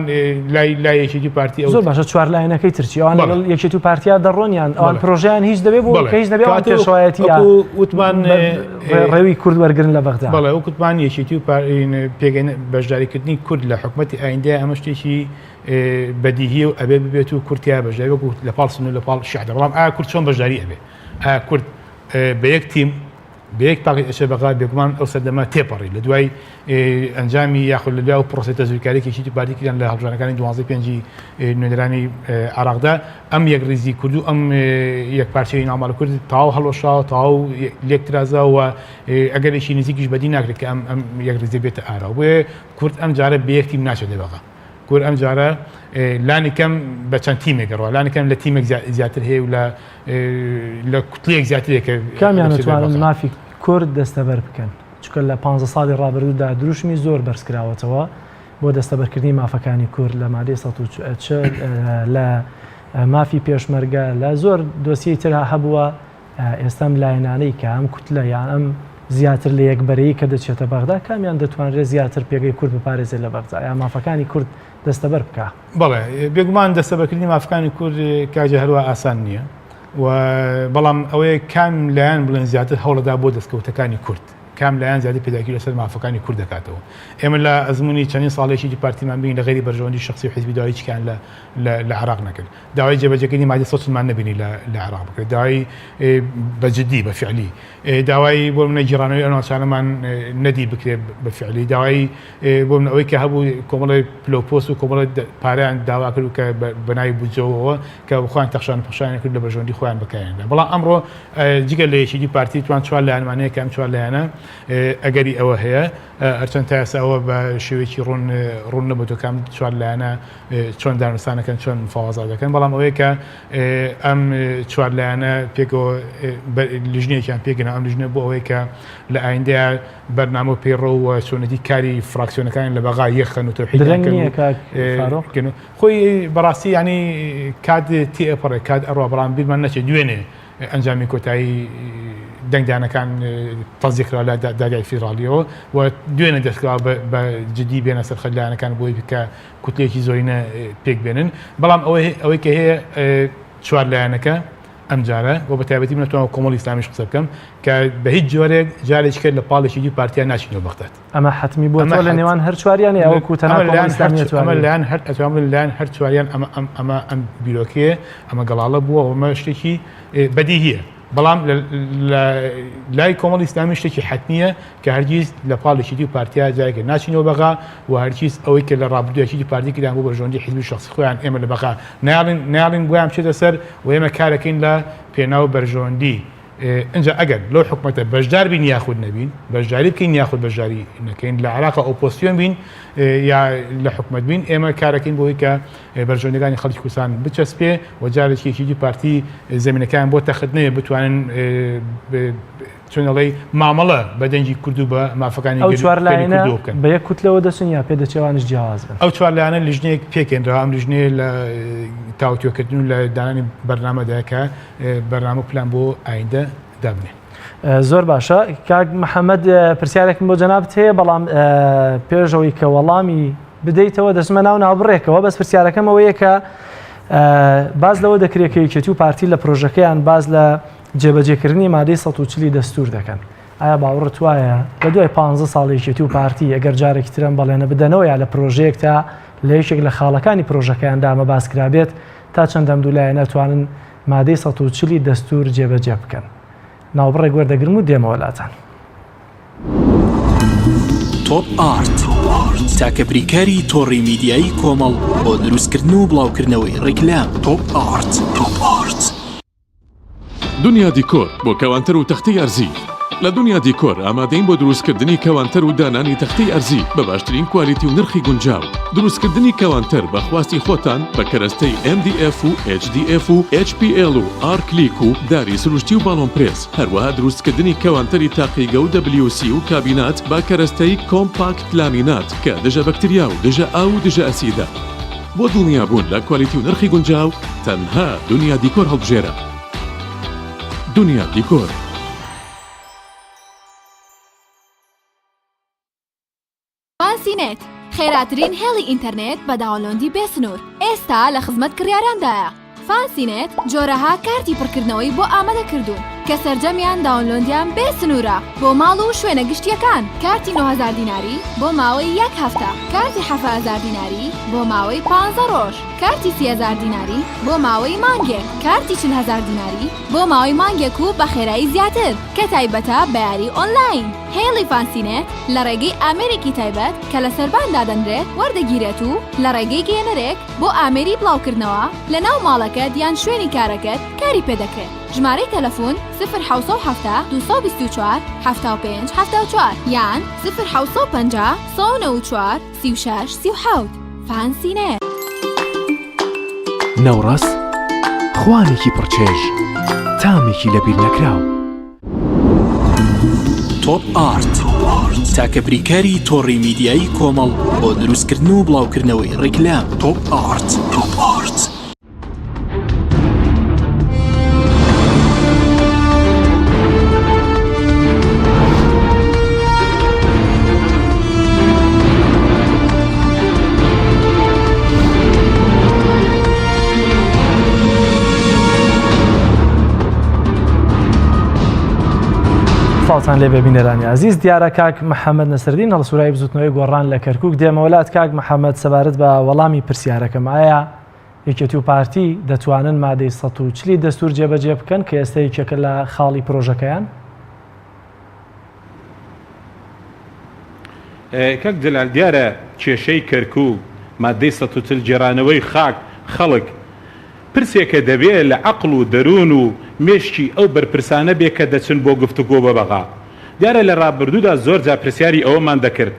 لای یەکێتی پارتی زۆر باشە چوار لایەنەکەی ترچی ئەوان یەکێتی و پارتیا دەڕۆنیان ئەوان پرۆژیان هیچ دەبێت بۆ کە هیچ دەبێت ئەوان پێشەوایەتی وتمان ڕێوی کورد وەرگرن لە بەغدا بەڵێ وتمان یەکێتی و پێگەین بەشداریکردنی کورد لە حکوومەتی ئایندە ئەمە شتێکی بەدیهی و ئەبێ ببێت و کورتیا بەژاری وەکو لە پاڵ سن و لە پاڵ شیعدا بەڵام ئایا کورد چۆن بەشداری ئەبێ ئایا کورد بە یەک تیم بەیەک پاقی ئەچێ بەغا بێگومان ئەو سەردەما تێپەڕی لە دوای ئەنجامی یاخود لە دوای و پرۆسە تەزویرکاریێکی پارتیکیان لە هەڵبژاردنەکانی 12 نوێنەرانی عراقدا ئەم یەک ڕیزی کورد و ئەم یەک پارچەی ناوماڵە کورد تاو هەڵۆشاوە تاو لێکترازاوە ئەگەرێکی نزیکیش بەدی ناکرێت کە ئەم یەک ڕیزی بێتە ئارا بۆیە کورد ئەم جارە بەیەکتی ناچێت دەبەغا کورد ئەم جارە لانی کەم بە چەند تیمێکەوە لانی کەم لە تیمێک زیاتر هەیە و لە کوتلەیەک زیاترێکە کامیان دەتوانن مافی کورد دەستەبەر بکەن چونکە لە 15 ساڵی ڕابردوودا دروشمی زۆر بەرزکراوەتەوە بۆ دەستەبەرکردنی مافەکانی کورد لە مادەی 140 لە مافی پێشمەرگە لە زۆر دۆسیەی ترها هەبووە ئێستام لایەنانەی کە ئەم کوتلە یان ئەم زیاتر لە یەکبەرەیە کە دەچێتە بەغدا کامیان دەتوانرێت زیاتر پێگەی کورد بپارێزێت لە بەغدا یا مافەکانی کورد دەستەبەر بکە بەڵێ بێگومان دەستەبەرکردنی مافەکانی کورد کاجە هەروە ئاسان نییە و بەڵام ئەوەیە کام لایەن بڵێن زیاتر هەوڵەدا بۆ دەستکەوتەکانی کورد کام لایەن زیاتر پێداگیری لەسەر مافەکانی کورد دەکاتەوە ئێمە لە ئەزمموی چەندین ساڵێکی پارتیمان بین لە غیری بەرژەوەندی شخصی و حیزبی داوای چیان لە عراق نەکرد داوای جێبەجێکردنی مادەی سۆچمان نەبینی لە عراق بکرد داوای بەجددی بەفعلی داوای بۆ منە جیرانەوەی ئەناچانەمان نەدی بکرێت بەفعلی داوای بۆ من ئەوەی کە هەبوو کۆمەڵی پلۆپۆست و کۆمەڵی پاریان داوا کرد کە بەناوی بودجەوەوە کە خۆیان تەخشان پەخشان کرد لە بەرژەوەندی خۆیان بەکارهێندا بەڵام ئەمڕۆ جگە لە یەکێتی پارتی توان چوار لایەنمانەیە کە ئەم چوار لایەنە ئەگەری ئەوە هەیە هەرچەند تا ئێستاەوە بە شێوەیەکی ڕوون نەبووە کام چوار لایەنە چۆن دانوستانەکەن چۆن مفاوەزات دەکەن بەڵام ئەوەیە کە ئەم چوار لایەنە پێکەوە لیژنەیەکیان پێگەن ئەم لیژنە بۆ ئەوەی کە لە ئایندەیە بەرنامە پەیڕۆ و چۆنەتی کاری فراکسیۆنەکانی لە بەغا یەخەن و تۆحیدکەن خۆی بەڕاستی ینی کات تێپەڕێ کات ئەڕوا بەڵام بیرمان نەچێت دوێنێ ئەنجامی کۆتایی دەنگدانەکان تەزیکرا لە داگای فیدراڵیەوە و دوێنە دەستکرا بە جدی بێنە سەر خەلانەکان بۆی بکە کوتلێکی زۆرینە پێک بێنن بەڵام ئەوەی کە هەیە چوار لایەنەکە ئەم جارە بۆ بە تایبەتی منەتوانەوە کۆمەڵی ئیسلامیش قسە بکەم کە بە هیچ جۆرێک جارێک کرد لە پاڵێکی پارتیان ناچینەوە بەختات ئەمە حتمی بۆ لە نێوان هەر چواریانە ئەوە کوتەنەلایەن هەر چواریان ئەمە ئەم بیرۆکەیە ئەمە گەڵاڵە بووە ئەمە شتێکی بەدیهیە بەڵام لای کۆمەڵی ئیسلامی شتێکی حتمیە کە هەرگیز لە پاڵێکی دی پارتیا جایەکە ناچینەوە بەغا و هەرگیز ئەوەی کە لە ڕابردوویەکی پارتیکیدان بۆ بەرژەوەندی حیزبی شخصی خۆیان ئێمە لە بەغا ناڵین بۆیان بچێتە سەر و ئێمە کارەکەین لە پێناو بەرژەوەندی اینجا ئەگەر لەو حکومەتە بەشدار بین یاخود نەبین بەشداری بکەین یاخود بەشداری نەکەین لە عراقا ئۆپۆزیسیۆن بین یا لە حکومەت بین ئێمە کارەکەین بۆی کە بەرژەوەندەکانی خەڵکی کوردستان بچەسپێ و جارێکیەکی پارتی زمینەکان بۆ تەخت نەیە بتوانن چۆنەڵی مامەڵە بە دەنگی کورد و بە مافەکانی ئەو چوار لایەنە بە یەک کوتلەوە دەچن یا پێدەچێوانش جیاواز بن ئەو چوار لایەنە لیژنەیەک پێکێنرا ئەم لیژنەیە لە تاوتوێکردن و لە دانانی بەرنامەدا کە بەرنامە پلان بۆ ئایندە دابنێ زۆر باشە کاک محەممەد پرسیارێکم بۆ جەنابەت هەیە بەڵام پێشەوەی کە وەڵامی بدەیتەوە دەچمە ناو ناوبڕێکەوە بەس پرسیارەکەم ئەوەیە کە باز لەوە دەکرێت کە یەکێتی و پارتی لە پرۆژەکەیان باز لە جێبەجێکردنی مادەی 140 دەستور دەکەن ئایا باوەڕت وایە لە دوای 15 ساڵی یەکێتی و پارتی ئەگەر جارێکی ترم بەڵێنە بدەنەوە یا لە پرۆژەیەک تا لە یەکێک لە خاڵەکانی پرۆژەکەیان دامە باسکرابێت تا چەندەم دوولایە نەتوانن مادەی 140 دەستور جێبەجێ بکەن ناوبڕێک وەردەگرم و دێمە وڵاتان تۆپ ئارت تاکە بریکاری تۆڕی میدیایی کۆمەڵ بۆ دروستکردن و بڵاوکردنەوەی ڕیکلام تۆپ ئارت دنیا دیکۆر بۆ کەوانتەر و تەختەی ئەرزی لە دنیا دیکۆر ئامادەین بۆ دروستکردنی کەوانتەر و دانانی تەختەی ئەرزی بە باشترین کوالیتی و نرخی گونجاو دروستکردنی کەوانتەر بە خواستی خۆتان بە کەرەستەی MDF و HDF و HPL و R-Click و داری سروشتی و باڵۆن پرێس هەروەها دروستکردنی کەوانتەری تاقیگە و WC و کابینات با کەرەستەی کۆمپاکت لامینات کە دژە بەکتریا و دژە ئاو و دژە ئەسیدە بۆ دڵنیابوون لە کوالیتی و نرخی گونجاو تەنها دنیا دیکۆر هەڵبژێرە دنیا دیکۆر فانسینێت خێراترین هێڵی ئینتەرنێت بە داوەلۆندی بێسنوور ئێستا لە خزمەت کڕیارandایە فانسینێت جۆرەها کارتی پڕکردنەوەی بۆ ئامادە کردوون کە کە سەرجەمیان داونلۆدیان بێ سنوورە بۆ ماڵ و شوێنە گشتیەکان. کارتی 9,000 دیناری بۆ ماوەی 1 هەفتە، کارتی 7,000 دیناری بۆ ماوەی 15 ڕۆژ، کارتی 30,000 دیناری بۆ ماوەی مانگێک، کارتی 40,000 دیناری بۆ ماوەی مانگێک و بە خێرایی زیاتر کە تایبەتە بە یاری ئۆنلاین. هێڵی فانسینێت لە ڕێگەی ئامێرێکی تایبەت کە لە سەرباندا دەنرێت وەردەگیرێت و لە ڕێگەی گەێنەرێک بۆ ئامێری بڵاوکردنەوە لە ناو ماڵەکەت یان شوێنی کارەکەت کاری پێدەکرێت. ژمارەی تەلەفۆن 01970 224 75 74 یان 01950 194 36 37. فانسینێت. نەوڕاست خوانێکی پڕچێژ تامێکی لەبیر نەکراو. تۆپ ئارت تاکە بریکاری تۆڕی میدیایی کۆمەڵ بۆ دروستکردن و بڵاوکردنەوەی ڕیکلام. تۆپ ئارت. ساڵتان لێ ببینەرانی عزیز. دیارە کاک محەممەد نەسەردین هەڵسوورای بزوتنەوەی گۆڕان لە کەرکووک دێمەوەلات. کاک محەممەد سەبارەت بە وەڵامی پرسیارەکەم، ئایا یەکێتی و پارتی دەتوانن مادەی 140 دەستور جێبەجێ بکەن کە ئێستا یەکێکە لە خاڵی پرۆژەکەیان؟ کەک جەلال دیارە کێشەی کەرکووک مادەی 140 جێرانەوەی خاک خەڵک پرسێکە دەبێت لە عەقڵ و دەروون و مێشکی ئەو بەرپرسانە بێ کە دەچن بۆ گفتوگۆ بە بەغا. دیارە لە ڕابردوودا زۆر جا پرسیاری ئەوەمان دەکرد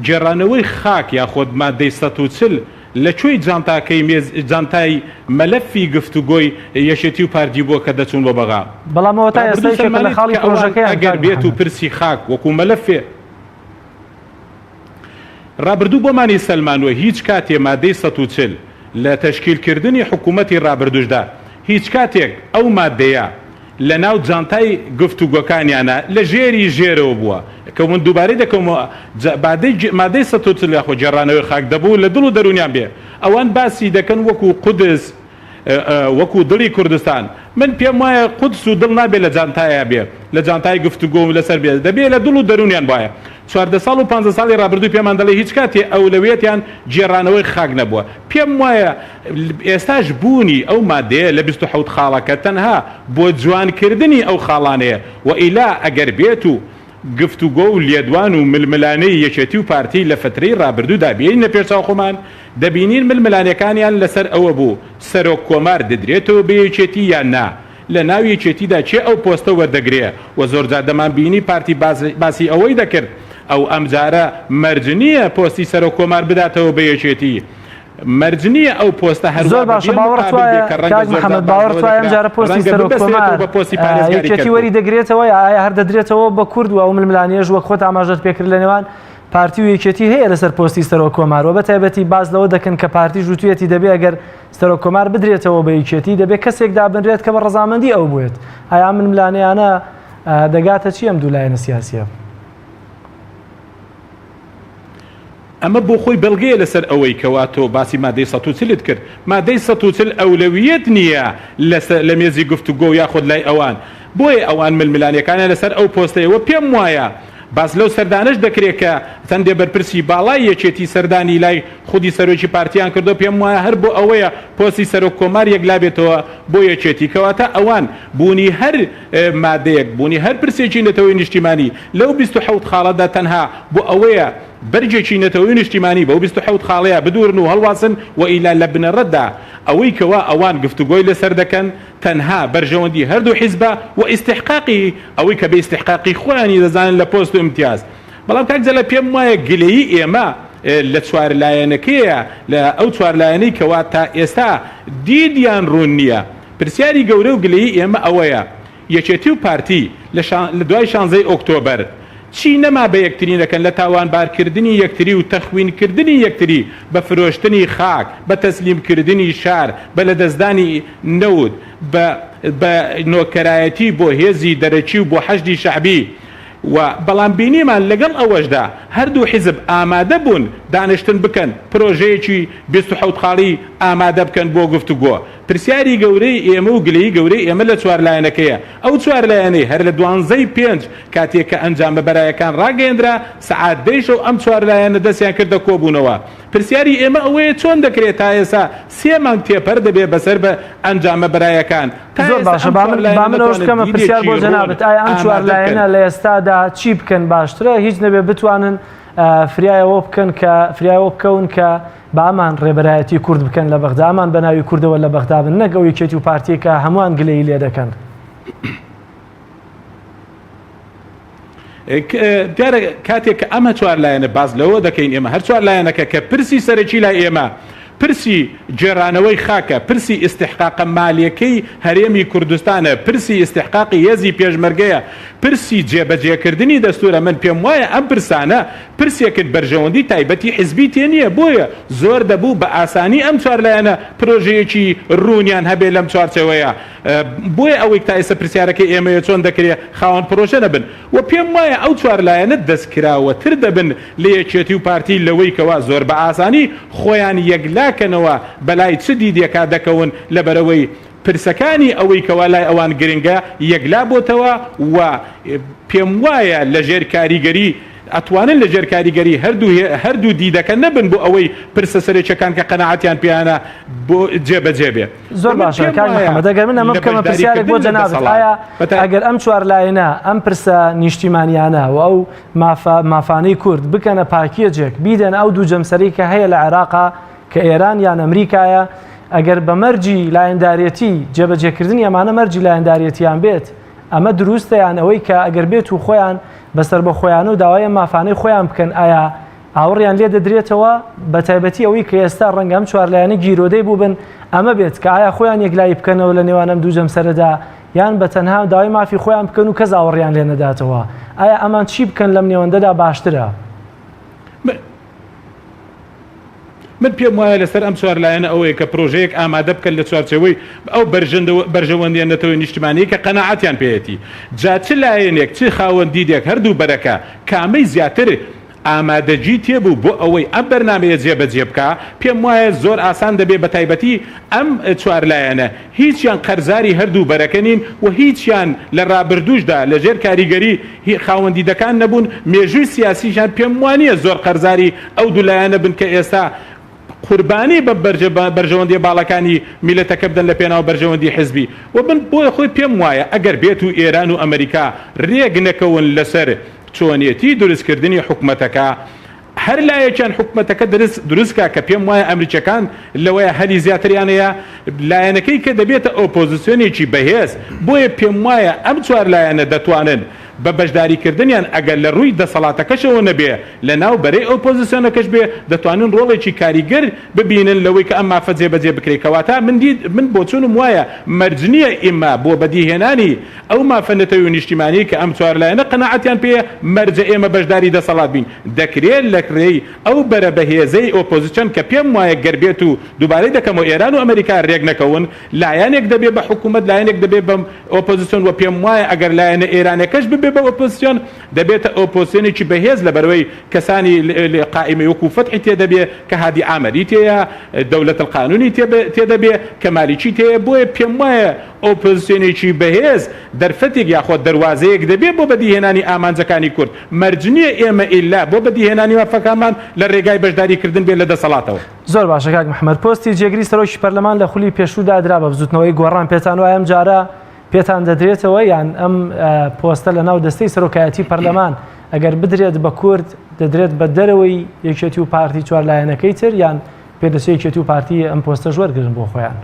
جێرانەوەی خاک یاخۆت مادەی 140 لە کوێی جانتای مەلەفی گفتوگۆی یەکێتی و پارتی بووە کە دەچون بۆ بەغا. بەڵامەوە تا ئێستا لە خاڵی پرۆژەکەیان ئەگەر بێت و پرسی خاک وەکو مەلەفێ ڕابردوو بۆمانی سەلمانوە هیچ کاتێ مادەی 140 لە تەشکیلکردنی حکوومەتی ڕابردوشدا هیچ کاتێک ئەو مادەیە لە ناو جانتای گفتوگۆکانیانە لە ژێری ژێرەوە بووە کە من دووبارەی دەکەمەوە مادەی 140 یاخۆ جێڕانەوەی خاک دەبوو لە دڵ و دەرونیان بێ. ئەوان باسی دەکەن وەکو قودس وەکو دڵی کوردستان. من پێم وایە قودس و دڵ نابێت لە جانتایە بێ، لە جانتای گفتوگۆ و لەسەر بێت، دەبێت لە دڵ و دەرونیان وایە. 14 ساڵ و 15 ساڵی ڕابردوو پێمان دەڵێ هیچ کاتێ ئەولەویەتیان جێڕانەوەی خاک نەبووە. پێم وایە ئێستاش بوونی ئەو مادەیە لە 27 خاڵەکە تەنها بۆ جوانکردنی ئەو خاڵانەیە و ئیلا ئەگەر بێت و گفتوگۆ و لێدوان و ململانەی یەکێتی و پارتی لە فترەی ڕابردوودا بێنە پێشاو خۆمان دەبینین ململانەکانیان لەسەر ئەوە بوو سەرۆک کۆمار دەدرێتەوە بە یەکێتی یان نا، لە ناو یەکێتیدا چێ ئەو پۆستە وەردەگرێ و زۆرجار دەمان بینی پارتی باسی ئەوەی دەکرد ئەو ئەمجارە مەرج نییە پۆستی سەرۆک کۆمار بداتەوە بە یەکێتی، مەرج نییە ئەو پۆستە هەر زۆر باشە باوەڕت وایە کاک محەممەد باوەڕت وایە ئەمجارە پۆستی سەرۆک کۆمار یەکێتی وەری دەگرێتەوە ئایا هەر دەدرێتەوە بە کورد و ئەو ململانیەش وەک خۆت ئاماژەت پێکرد لە نێوان پارتی و یەکێتی هەیە لەسەر پۆستی سەرۆک کۆمارەوە بە تایبەتی باز لەوە دەکەن کە پارتی ژووتوێتی دەبێت ئەگەر سەرۆک کۆمار بدرێتەوە بە یەکێتی دەبێت کەسێک دابنرێت کە بە ڕەزامەندی ئەو بوێت. ئایا ململانیانە دەگاتە چی ئەم دوولایەنە سیاسیە؟ ئەمە بۆ خۆی بەڵگەیە لەسەر ئەوەی کەوا تۆ باسی مادەی 140 کرد. مادەی 140 ئەولەویەت نییە لە مێزی گفتوگۆ یاخۆت لای ئەوان، بۆیە ئەوان ململانیەکانە لەسەر ئەو پۆستەیەوە پێم وایە باس لەو سەردانش دەکرێت کە چەندێ بەرپرسی باڵای یەکێتی سەردانی لای خودی سەرۆکی پارتیان کردو پێم وایە هەر بۆ ئەوەیە پۆستی سەرۆک کۆمار یەکلا بێتەوە بۆ یەکێتی کەواتە ئەوان بوونی هەر مادەیەک بوونی هەر پرسێکی نەتەوەی نیشتیمانی لەو 27 خاڵەدا تەنها بۆ ئەوەیە بەرجێکی نەتەوەی نیشتیمانی بەو 27 خاڵەیە بدورن و هەڵواسن و ئیلا لە بنەڕەتدا ئەوەی کەوا ئەوان گفتوگۆی لەسەر دەکەن تەنها بەرژەوەندی هەردوو حیزبە و ئیستحقاقی ئەوەی کە بە ئیستحقاقی خۆیانی دەزانن لە پۆست و امتیاز. بەڵام کاکجەلە پێم وایە گلەیی ئێمە لە چوار لایەنەکەیە لە ئەو چوار لایەنەی کەوا تا ئێستا دیدیان ڕوون نییە. پرسیاری گەورە و گلەیی ئێمە ئەوەیە یەکێتی و پارتی لە دوای 16 ئۆکتۆبەر چی نەما بە یەکتری دەکەن لە تاوانبارکردنی یەکتری و تەخوینکردنی یەکتری بە فرۆشتنی خاک بە تەسلیمکردنی شار بە لەدەستدانی نەود بە نۆکەرایەتی بۆ هێزی دەرەکی و بۆ حەشدی شەعبی و بەڵام بینیمان لەگەڵ ئەوەشدا هەردوو حیزب ئامادە بوون دانیشتن بکەن پرۆژەیەکی 27 خاڵی ئامادە بکەن بۆ گفتوگۆ پرسیاری گەورەی ئێمە و گلەی گەورەی ئێمە لە چوار لایەنەکەیە ئەو چوار لایەنەی هەر لە 12:05 کاتێک کە ئەنجام بەبەرایەکان ڕاگەیەندرا سەعات 10 و ئەم چوار لایەنە دەستیان کردە کۆبوونەوە پرسیاری ئێمە ئەوەیە چۆن دەکرێت تا ئێستا 3 مانگ تێپەر دەبێت بەسەر بە ئەنجامە بەرایەکان زۆر باشە با من ئەوش بکەمە پرسیار بۆ جەنابەت ئایا ئەم چوار لایەنە لە ئێستادا چی بکەن باشترە هیچ نەبێ بتوانن فریایەوە بکەن کە فریایەوە بکەون کە بامان ڕێبەرایەتی کورد بکەن لە بەغدا ئەمان بە ناوی کوردەوە لە بەغدا بن نەک ئەو یەکێتی و پارتیەکە هەمووان گلەی لێ دەکەن دیارە کاتێک کە ئەمە چوار لایەنە باز لەوە دەکەین ئێمە هەر چوار لایەنەکە کە پرسی سەرەکی لای ئێمە پرسی جێرانەوەی خاکە پرسی ئیستحقاقە مالیەکەی هەرێمی کوردستانە پرسی ئیستحقاقی هێزی پێشمەرگەیە پرسی جێبەجێکردنی دەستورە من پێم وایە ئەم پرسانە پرسێکت بەرژەوەندی تایبەتی حیزبی تێ نییە بۆیە زۆر دەبوو بە ئاسانی ئەم چوار لایەنە پرۆژەیەکی ڕوونیان هەبێ لەم چوارچەوەیە بۆیە ئەوەی تا ئێستا پرسیارەکەی ئێمەیە چۆن دەکرێت خاوەن پرۆژە نەبن و پێم وایە ئەو چوار لایەنە دەستکراوەتر دەبن لە یەکێتی و پارتی لەوەی کەوا زۆر بە ئاسانی خۆیان یەکلاکەنەوە بەلای چ دیدێکا دەکەون لەبەرەوەی پرسەکانی ئەوەی کەوا لای ئەوان گرنگە یەکلا بۆتەوە و پێم وایە لە ژێر کاریگەری ئەتوانن لە ژێر کاریگەری هەردوو دیدەکە نەبن بۆ ئەوەی پرسە سەرێکیەکان کە قەنەعەتیان پێیانە بۆ جێبەجێ بێ زۆر باشە کاک محەممەد ئەگەر من ئەمە بکەمە پرسیارێک بۆ جەنابەت ئایا ئەگەر ئەم چوار لایەنە ئەم پرسە نیشتیمانیانە و ئەو مافانەی کورد بکەنە پاکیەجێک بیدەن ئەو دوو جەمسەری کە هەیە لە عێراقا کە ئێران یان ئەمریکایە ئەگەر بە مەرجی لایەندارەتی جێبەجێکردنی ئەمانە مەرجی لایەندارەتیان بێت ئەمە دروستە یان ئەوەی کە ئەگەر بێت و خۆیان بەسەر بە خۆیان و داوای مافانەی خۆیان بکەن ئایا ئاوڕیان لێ دەدرێتەوە بە تایبەتی ئەوەی کە ئێستا ڕەنگە ئەم چوار لایەنە گیرۆدەی بوو بن ئەمە بێت کە ئایا خۆیان یەکلایی بکەنەوە لە نێوانم دوو جەمسەرەدا یان بە تەنها داوای مافی خۆیان بکەن و کەس ئاوڕیان لێ نەداتەوە ئایا ئەمان چی بکەن لەم نێوەندەدا باشترە؟ من پێم وایە لەسەر ئەم چوار لایەنە ئەوەیە کە پرۆژەیەک ئامادە بکەن لە چوارچەوەی ئەو بەرژەوەندیانەتەوەی نیشتمانی کە قەنەعەتیان پێێتی جا چ لایەنێک چ خاوەن دیدێک هەردوو بەرەکە کامەی زیاتر ئامادەجی تێبوو بۆ ئەوەی ئەم بەرنامەیە جێبەجێ بکە پێم وایە زۆر ئاسان دەبێت بە تایبەتی ئەم چوار لایەنە هیچیان قەرزاری هەردوو بەرەکەنین و هیچیان لە ڕابردوشدا لە ژێر کاریگەری خاوەندیدەکان نەبوون مێژووی سیاسیشان پێم وانییە زۆر قەرزاری ئەو دوو لایەنە بن کە ئێستا قوربانی بە بەرژەوەندی باڵەکانی میلەتەکە بدەن لە پێناو بەرژەوەندی حزبی و من بۆیە خۆی پێم وایە ئەگەر بێت و ئێران و ئەمریکا ڕێک نەکەون لەسەر چۆنیەتی دروستکردنی حکومەتەکە هەر لایەکیان حکومەتەکە دروستکە کە پێم وایە ئەمریکەکان لەوەیە هەلی زیاتریانەیە لایەنەکەی کە دەبێتە ئۆپۆزیسیۆنێکی بەهێز بۆیە پێم وایە ئەم چوار لایەنە دەتوانن بە بەشداریکردنیان ئەگەر لە ڕووی دەسەڵاتەکەشەوە نەبێ لە ناو بەرەی ئۆپۆزیسیۆنەکەش بێ دەتوانن ڕۆڵێکی کاریگەر ببینن لەوەی کە ئەم مافە جێبەجێ بکرێت کەواتە من بۆ چونم وایە مەرجنیە ئێمە بۆ بەدیهێنانی ئەو مافەنەتەوەی و نیشتیمانی کە ئەم چوار لایەنە قەنەعەتیان پێ مەرجە ئێمە بەشداری دەسەڵات بین دەکرێت لە کرێی ئەو بەرە بەهێزەی ئۆپۆزیسیۆن کە پێم وایە گەربێت و دووبارەی دەکەم و ئێران و ئەمریکا ڕێک نەکەون لایەنێک دەبێت بە حکوومەت لایەنێک دەبێت بەم ئۆپۆزیسیۆن و پێم وایە ئەگەر لایەنە ئێرانەکەش ببێت بە ئۆپۆزیسیۆن دەبێتە ئۆپۆزیسیۆنێکی بەهێز لە بەرەوەی کەسانی قائمەی وەکو فەتحی تێدەبێت کە هادی ئامەری تێیە دەولەت القانونی تێدەبێت کە مالیکی تێیە بۆیە پێم وایە ئۆپۆزیسیۆنێکی بەهێز دەرفەتێک یاخۆ دەواازەیەک دەبێت بۆ بەدیهێنانی ئامانجەکانی کورد مەرجنیە ئێمە ئیلا بۆ بەدیهێنانی وافەکانمان لە ڕێگای بەشداریکردن بێت لە دەسەڵاتەوە زۆر باشە کاک محەممەد پۆستی جێگری سەرۆکی پەرلەمان لە خولی پێشوودا درا بە بزوتنەوەی گۆڕان پێتان وایە ئەم جارە پێتان دەدرێتەوە یان ئەم پۆستە لە ناو دەستەی سەرۆکایەتی پەرلەمان ئەگەر بدرێت بە کورد دەدرێت بە دەرەوەی یەکێتی و پارتی چوار لایەنەکەی تر یان پێدەچێت یەکێتی و پارتی ئەم پۆستە ژوەرگرن بۆ خۆیان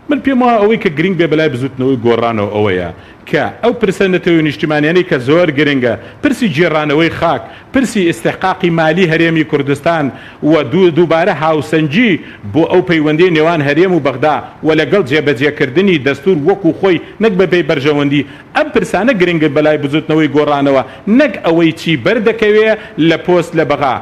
من پێم وایە ئەوەی کە گرنگ بێ بەلای بزوتنەوەی گۆڕانەوە ئەوەیە کە ئەو پرسەنەتەوەی نیشتیمانیانی کە زۆر گرنگە پرسی جێڕانەوەی خاک پرسی ئیستحقاقی مالی هەرێمی کوردستان و دووبارە هاوسەنجی بۆ ئەو پەیوەندی نێوان هەرێم و بەغدا و لەگەڵ جێبەجێکردنی دەستور وەکو خۆی نەک بەبێ بەرژەوەندی ئەم پرسانە گرنگە بەلای بزوتنەوەی گۆڕانەوە نەک ئەوەی چی بەردەکەوێ لە پۆست لە بەغا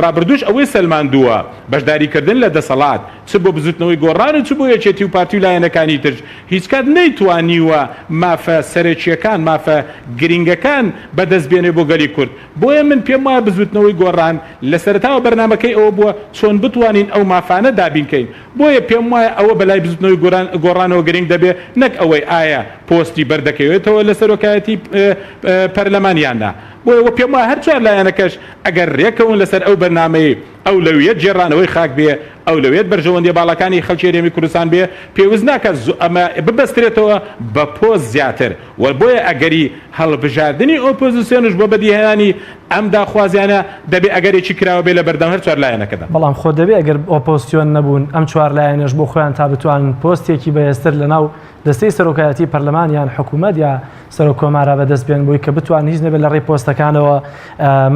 ڕابردوش ئەوەی سەلماندووە بەشداریکردن لە دەسەڵات چ بۆ بزوتنەوەی گۆڕان و چ بۆ یەکێتی و پارتی و لایەنەکانی ترش هیچ کات نەیتوانیوە مافە سەرەکیەکان مافە گرنگەکان بەدەستبێنێ بۆ گەلی کورد بۆیە من پێم وایە بزوتنەوەی گۆڕان لە سەرەتاوە بەرنامەکەی ئەوە بووە چۆن بتوانین ئەو مافانە دابینکەین بۆیە پێم وایە ئەوە بەلای بزوتنەوەی گۆڕانەوە گرنگ دەبێ نەک ئەوەی ئایا پۆستی بەردەکەوێتەوە لە سەرۆکایەتی پەرلەمانیاندا بۆیەوە پێم وایە هەر چوار لایەنەکەش ئەگەر ڕێکەون لەسەر ئەو بەرنامەیە ئەو لەویەت جێڕانەوەی خاک بێ ئەو لەوێت بەرژەوەندی باڵەکانی خەڵکی هەرێمی کوردستان بێ پێویست ناکات ئەمە ببەسترێتەوە بە پۆست زیاتر و بۆیە ئەگەری هەڵبژاردننی ئۆپۆزیسیۆنش بۆ بەدیهێنانی ئەم داخوازیانە دەبێ ئەگەرێکی کراوە بێ لە بەردەم هەر چوار لایەنەکەدا بەڵام خۆ دەبێ ئەگەر ئۆپۆزیسیۆن نەبوون ئەم چوار لایەنەش بۆ خۆیان تا بتوانن پۆستێکی بەهێزتر لەناو دەستەی سەرۆکایەتی پەرلەمان یان حکوومەت یا سەرۆک کۆمارە بەدەست بێن بۆی کە بتوان هیچ نەبێت لە ڕێی پۆستەکانەوە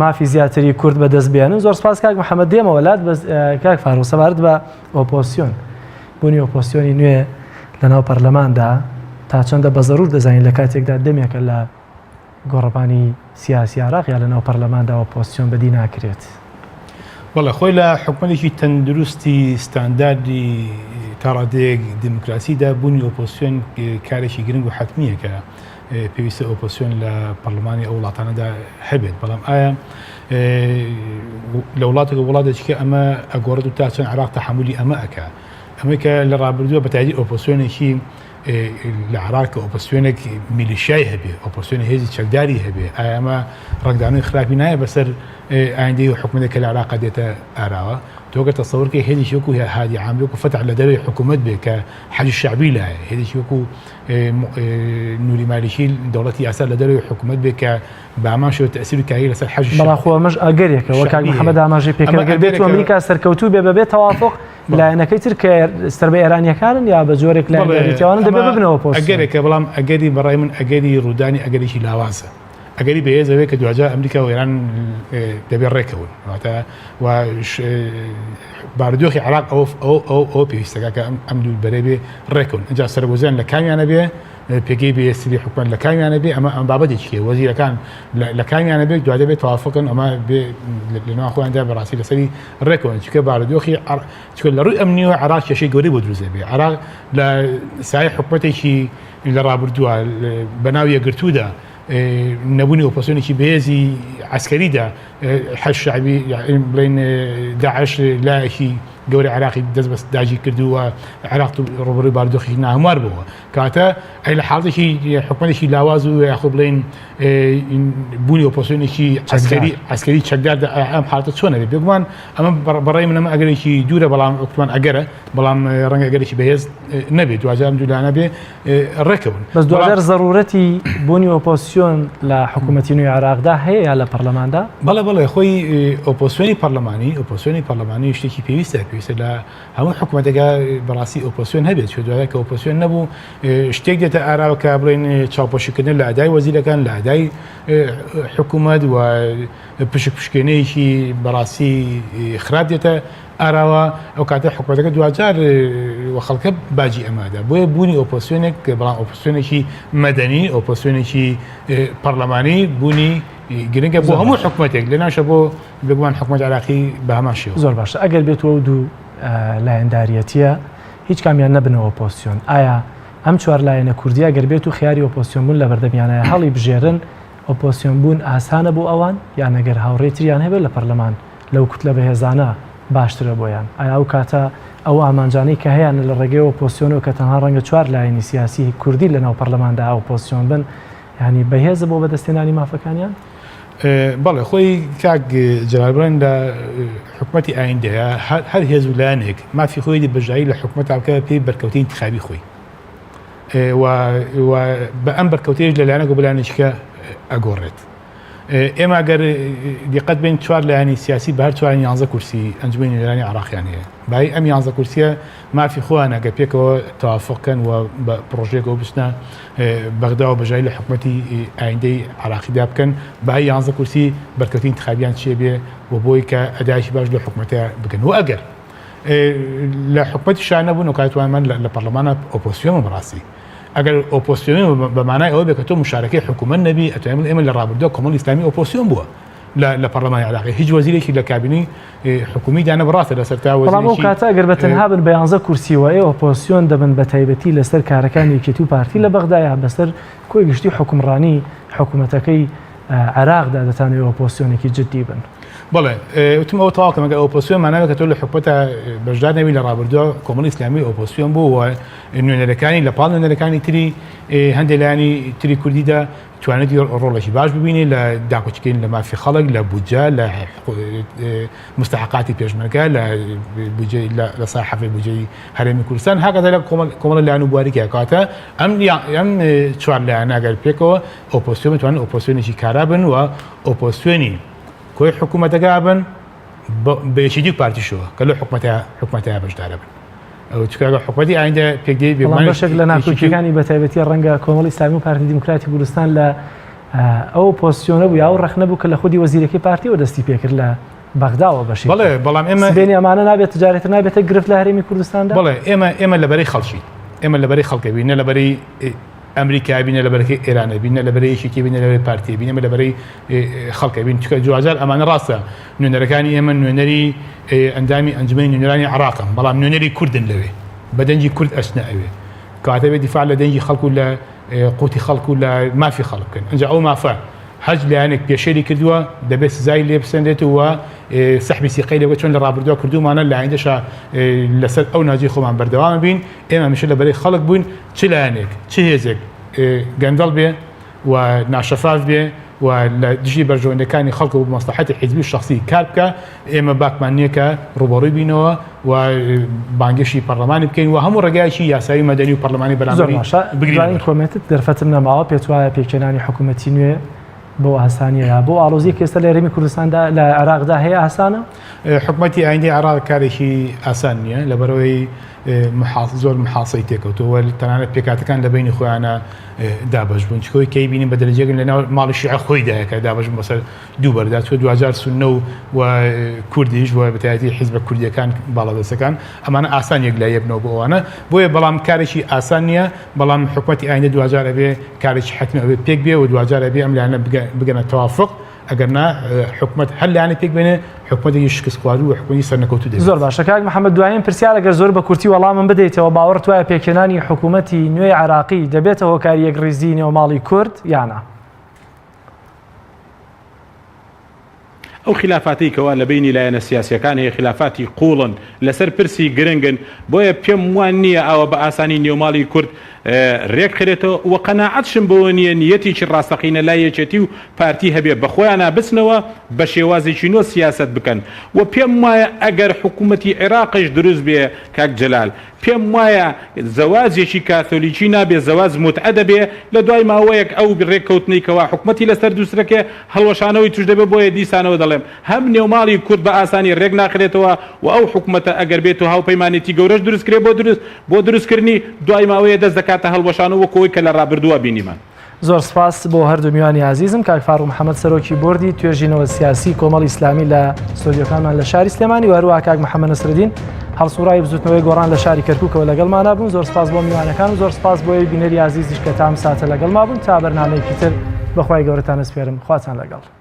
مافی زیاتری کورد بەدەست بێنن زۆر سپاس کاک محەممەد دێمە وەلات کاک فاروق سەبارەت بە ئۆپۆزیسیۆن بوونی ئۆپۆزیسیۆنی نوێ لەناو پەرلەماندا تا چەندە بە زەرور دەزانین لە کاتێکدا دەمێکە لە گۆڕەپانی سیاسی عراق یا لەناو پەرلەماندا ئۆپۆزیسیۆن بەدی ناکرێت وەڵا خۆی لە حکومەتێکی تەندروستی ستانداردی تاڕادەیەک دموکراسیدا بوونی ئۆپۆزیسیۆن کارێکی گرنگ و حتمیە کە پێویستە ئۆپۆزیسیۆن لە پەرلەمانی ئەو وڵاتانەدا هەبێت بەڵام ئایا لە وڵاتێک وڵاتێکە ئەمە ئەگۆڕێت و تا چەند عراق تەحملی ئەمە ئەکا ئەمە کە لە ڕابردووە بەتایدی ئۆپۆزیسیۆنێکی لە عراق ئۆپۆزیسیۆنێک میلیشیای هەبێ ئۆپۆزیسیۆنی هێزی چەکداری هەبێ ئایا ئەمە ڕنگدانەوەی خراپی نایە بەسەر ئایندەی حکومەتێک کە لە عراق دێتە ئاراوە تۆگە تەسەوڕکە هێزی وەکو هادی عاملێک و فتح لە دەروی حکومەت بێ کە حەجی شعبی لایە هێزی وەکو نوری مالیکی دەوڵەتی یاسا لە دەروی حکومەت بێ کە باماشەوە تەسیری کاری لەسەر حەجی بەڵام خۆ ئەمەش ئەگەرێکە وەک کاک محەممەد ئاماژەی پێکردە بێت ئەمریکا سەرکەوتوو بێ بەبێت تەوافق لایەنەکەی تر کە سەربە ئێرانیەکانن یا بە جۆرێک لایەنەوەن دەبێت ببنەوە پۆست ئەگەرێکە بەڵام ئەگەری بەڕای من ئەگەری ڕوودانی ئەگەرێکی لاوازە ئەگەری بەهێزەوەی کە دوجا ئەمریکا و ئێران دەبێت ڕێکەون باردۆخی عراق ئەو پێویستەکە کە ئەم دوو بەرێ بێ ڕێکەون ئەجا سەربوزیان لە کامیانە بێ پێگەی بێستی حکومەت لە کامیانە بێ ئەمە ئەم بابەتێکیە وەزیرەکان لە کامیانە بێت دوای دەبێت تەوافقن ئەمە لەناو خۆیاندا بەڕاستی لەسەری ڕێکەوەن چکە باردۆخی لە ڕووی ئەمنیەوە عراق کێشەی گەورەی بۆ دروست دەبێت عراق لە سایە حکومەتێکی لە ڕابردووە بەناو یەکگرتوودا نەبوونی ئۆپۆزیسیۆنێکی بەهێزی عسکەریدا حەج شعبی بڵێن داعش لایەکی گەوری عراقی دەست بەس داگی کردووە عراق ڕۆبەڕووی باردۆخی ناهەموار بووە کاتە ئەی لە حاڵێکی حکومەتێکی لاواز و یاخۆ بڵێن بوونی ئۆپۆزیسیۆنێکی عسکەری چەکدار ئەم حاڵەتە چۆنە بێت بێگومان ئەمە بەڕێی من ئەمە ئەگەرێکی دوورە بەڵام ئۆکتومان ئەگەرە بەڵام ڕەنگە ئەگەرێکی بەهێز نەبێت دوجارم دوولانە بێ ڕێکەون بەس دوجار ضرورەتی بوونی ئۆپۆزیسیۆن لە حکوومەتی نوێی عراقدا هەیە یا لە پەرلەماندا بەڵێ خۆی ئۆپۆزیسیۆنی پەرلەمانی شتێکی پێویستە لە هەموو حکوومەتێکە بەڕاستی ئۆپۆزیسیۆن هەبێت چ دوایە کە ئۆپۆزیسیۆن نەبوو شتێک دێتە ئاراوە کە بڵێن چاوپۆشیکردن لە ئەدای وەزیرەکان لە ئەدای حکوومەت و پشکێنەیەکی بەڕاستی خراپ دێتە ئاراوە ئەو کاتە حکوومەتەکە دوجار وە خەڵکە باجی ئەمادا بۆیە بوونی ئۆپۆزیسیۆنێک بەڵام ئۆپۆزیسیۆنێکی مەدەنی ئۆپۆزیسیۆنێکی پەرلەمانی بوونی گرنگە بۆ هەموو حکوومەتێک لە ناشە بۆ بگومان حکوومەت عراقی بە هەمان شێوە زۆر باشە ئەگەر بێتەوە دوو لایەنداریەتیە هیچ کامیان نەبنەوە ئۆپۆزیسیۆن ئایا ئەم چوار لایەنە کوردی ئەگەر بێت و خیاری ئۆپۆزیسیۆن بوون لە بەردەمیانە هەڵی بژێرن ئۆپۆزیسیۆن بوون ئاسانە بۆ ئەوان یان ئەگەر هاوڕێتریان هەبێت لە پەرلەمان لەو کوتلە بەهێزانە باشترە بۆیان ئایا ئەو کاتە ئەو ئامانجانەی کە هەیە لە ڕێگەی ئۆپۆزیسیۆنەوە کە تەنها ڕەنگە چوار لایەنی سیاسی کوردی لەناو پەرلەماندا ئۆپۆزیسیۆن بن ینی بەهێزە بۆ بەدەستێنانی مافەکانیان بەڵێ خۆی کاک جەلالبڕێن لە حکوومەتی ئایندەیە هەر هێز و لایەنێک مافی خۆی بەژایی لە حکوومەتاکە پێی بەرکەوتی انتخابی خۆی بە ئەم بەرکەوتێش لە لایەنە گۆبلانێککە ئەگۆڕێت ئێمە ئەگەر دیقەت بین چوار لایەنی سیاسی بە هەر چوارن 11 کورسی ئەنجومەنی نێرانی عراقیان هەیە بای ئەم 11 کورسیە مافی خۆیان ئەگە پێکەوە تەوافقکەن و بە پرۆژێکەوە بچنە بەغدا و بەژای لە حکوومەتی ئایندەی عراقیدا بکەن بای 11 کورسی بەرکەوتی انتخابیان چێ بێ و بۆی کە ئەدایشی باش لە حکوومەتە بکەن و ئەگەر لە حکوومەتی شان نەبوون و کاتوانمان لە پەرلەمانە ئۆپۆزیسیۆن بەڕاستی ئەگەر ئۆپۆزیسیۆن بەمانای ئەوە بێت کە تۆ مشارەکەی حکوومەت نەبی ئەتوانێت ئێمە لە ڕابردووە کۆمەڵی ئیسلامی ئۆپۆزیسیۆن بووە لە پەرلەمانی عراقی هیچ وەزیرێکی لە کابینی حکومی دانە بڕاتە لەسەر تا بەڵام ئەو کاتە ئەگەر بە تەنها بن بە 11 کورسیەوە ئۆپۆزیسیۆن دەبن بە تایبەتی لەسەر کارەکانی یەکێتی و پارتی لە بەغدایە بەسەر کۆی گشتی حکومڕانی حکوومەتەکەی عراقدا دەتانەوێت ئۆپۆزیسیۆنێکی جدی بن. بەڵێ وتم ئەو تاواکەم ئەگەر ئۆپۆزیسیۆن ماناوێت کە تۆ لە حکومەتە بەشدار نەبی لە ڕابردووە کۆمەڵی ئیسلامی ئۆپۆزیسیۆن بوو و نوێنەرەکانی لە پاڵ نوێنەرەکانی تری هەندێک لایانی تری کوردیدا توانێتی ڕۆڵێکی باش ببینێ لە داخۆچکەین لە مافی خەڵک لە بودجە لە مستحقاتی پێشمەرگە لە ساحەفی بودجەی هەرێمی کوردستان هەکەتە لە کۆمەڵە لایەن و بواریکە کاتە ئەم چوار لایەن ئەگەر پێکەوە ئۆپۆزیسیۆن بتوانن ئۆپۆزیسیۆنێکی کارا بن و ئۆپۆزیسیۆنی کۆی حکوومەتەکە بن بە یەکێتی پارتیشەوە کە لە حکوومەتە بەشدارە بن. چکە حکوومەتی ئایندە پێکدێ بەشێک لە ناکۆکیەکانی بە تایبەتی ڕەنگە کۆمەڵی ئیسلامی و پارتی دیموکراتی کوردستان لە ئەو پۆزیسیۆنە بوو یا ئەو ڕەخنە بوو کە لە خودی وەزیرەکەی پارتیەوە دەستی پێکرد لە بەغداوە بەشی. بەڵام ئێمە بینی ئەمانە نابێت تجارێت نابێتە گرفت لە هەرێمی کوردستاندا. بەڵێ ئێمە لەبەرەی خەڵکی ئێمە لەبەرەی خەڵکە بینە لەبەرەی ئەمریکا بینە لەبەرەکەی ئێرانە بینە لەبەرەی یەکێکی بینە لەبەرەی پارتی بینەمە لەبەرەی خەڵکە بین چکە جوازار ئەمانە ڕاستە نوێنەرەکانی ئێمە نوێنەری ئەندامی ئەنجومەنی نوێنەرانی عراقن بەڵام نوێنەری کوردن لەوێ بەدەنجی کورد ئەچنە ئەوێ کاتە بێ دیفاع لە دەنجی خەڵکو لە قوتی خەڵکو لە مافی خەڵک بکەن ئەنجا ئەو مافە هەج لایەنێک پێشێری کردووە دەبێت سزای لێ بسەندێتەوە سەحبی سیقەی لەوە چۆن لە ڕابردووە کردومانە لە ئایندەشە لەسەر ئەو ناجی خۆمان بەردەوام بین ئێمە هەمیشە لەبەرەی خەڵک بووین چ لایەنێک چ هێزێک گەندەڵ بێ و ناشەفاف بێ و لە دژی بەرژەوەندەکانی خەڵک و مەسلحەتی حیزبی شخصی کار بکە ئێمە باکمان نییە کە ڕوبەڕووی بینەوە و بانگشی پەرلەمانی بکەین و هەموو ڕێگایکی یاسایی مەدەنی و پەرلەمانی بەرامبەری بگرین. کۆمێتت دەرفەتم نەماوە پێت وایە پێکێنانی حکوومەتی نوێ بۆ ئاسانیە بۆ ئاڵۆزی کە ئێستا لە هەرێمی کوردستاندا لە عراقدا هەیە ئاسانە؟ حکوومەتی ئایندی عراق کارێکی ئاسان نییە لەبەرەوەی زۆر محاسەی تێکەوتەوە تەنانەت پێکاتەکان لە بینی خۆیانە دابش بوون چکۆی کەی بینیم بە دەرەجێگەن لەناو ماڵی شیعە خۆیدایە کە دابش بوون بەسەر دوو بەردا چوە 2000 سونە و کوردیش بۆ بەتایەتی حیزبە کوردیەکان باڵادەستەکان ئەمانە ئاسان یەک لای یەبنەوە بۆ ئەوانە بۆیە بەڵام کارێکی ئاسان نییە بەڵام حکوومەتی ئایندە 2000 ئەبێ کارێکی حتمی ئەوێ پێک بێ و 2000 ئەبێ ئەم لایەنە بگەنە تەوافق ئەگەرنا حکوومەت هەر لایەنە پێک بێنێ حکوومەتێکی شکستخوازی و حکوومەتی سەرنەکەوتو دێت. زۆر باشە کاک محەممەد دوایین پرسیار ئەگەر زۆر بە کورتی وەڵامم بدەیتەوە باوەڕت وایە پێکێنانی حکوومەتی نوێی عراقی دەبێتە هۆکاری یەکڕێزی نێوماڵی کورد یانە؟ ئەو خلافاتی کەوا لە بینی لایەنە سیاسیەکان هەیە خلافاتی قوڵن لەسەر پرسی گرنگن بۆیە پێم وان نییە ئەوە بە ئاسانی نێوماڵی کورد ڕێک خرێتەوە و قەناعەتشم بەوە نییە نیەتێکی ڕاستەقینە لای یەکێتی و پارتی هەبێ بەخۆیانە بچنەوە بە شێوازێکی نۆ سیاست بکەن و پێم وایە ئەگەر حکوومەتی عێراقش دروست بێ کاک جەلال پێم وایە زەواجێکی کاتۆلیکی نابێ زەواج متعە دەبێ لە دوای ماوەیەک ئەو ڕێککەوتنەی کەوا حکوومەتی لەسەر دووسرەکە هەڵوەشانەوەی توش دەبێ بۆیە دیسانەوە دەڵێم هەم نێوماڵی کورد بە ئاسانی ڕێک ناخرێتەوە و ئەو حکوومەتە ئەگەر بێت و هاوپەیمانێتی گەورەش دروست کرێ بۆ دروستکردنی دوای ماوەیە دەست دەکاتە هەڵوەشانەوە کۆی کە لە ڕابردووە بینیمان. زۆر سپاس بۆ هەردوو میوانی عزیزم کاک فاروق محەممەد سەرۆکی بۆردی توێژینەوە سیاسی کۆمەڵی ئیسلامی لە سۆدیۆکانمان لە شاری سلێمانی و هەروەها کاک محەممەد نەسرەدین هەڵسوڕای بزوتنەوەی گۆڕان لە شاری کەرکووکەوە لەگەڵمانە بوون. زۆر سپاس بۆ میوانەکان و زۆر سپاس بۆی بینەری عزیزیش کە تام ساتە لەگەڵما بوون تا بەرنامەیەکی تر بەخوای گەورەتان ئەسپێرم خواتان لەگەڵ.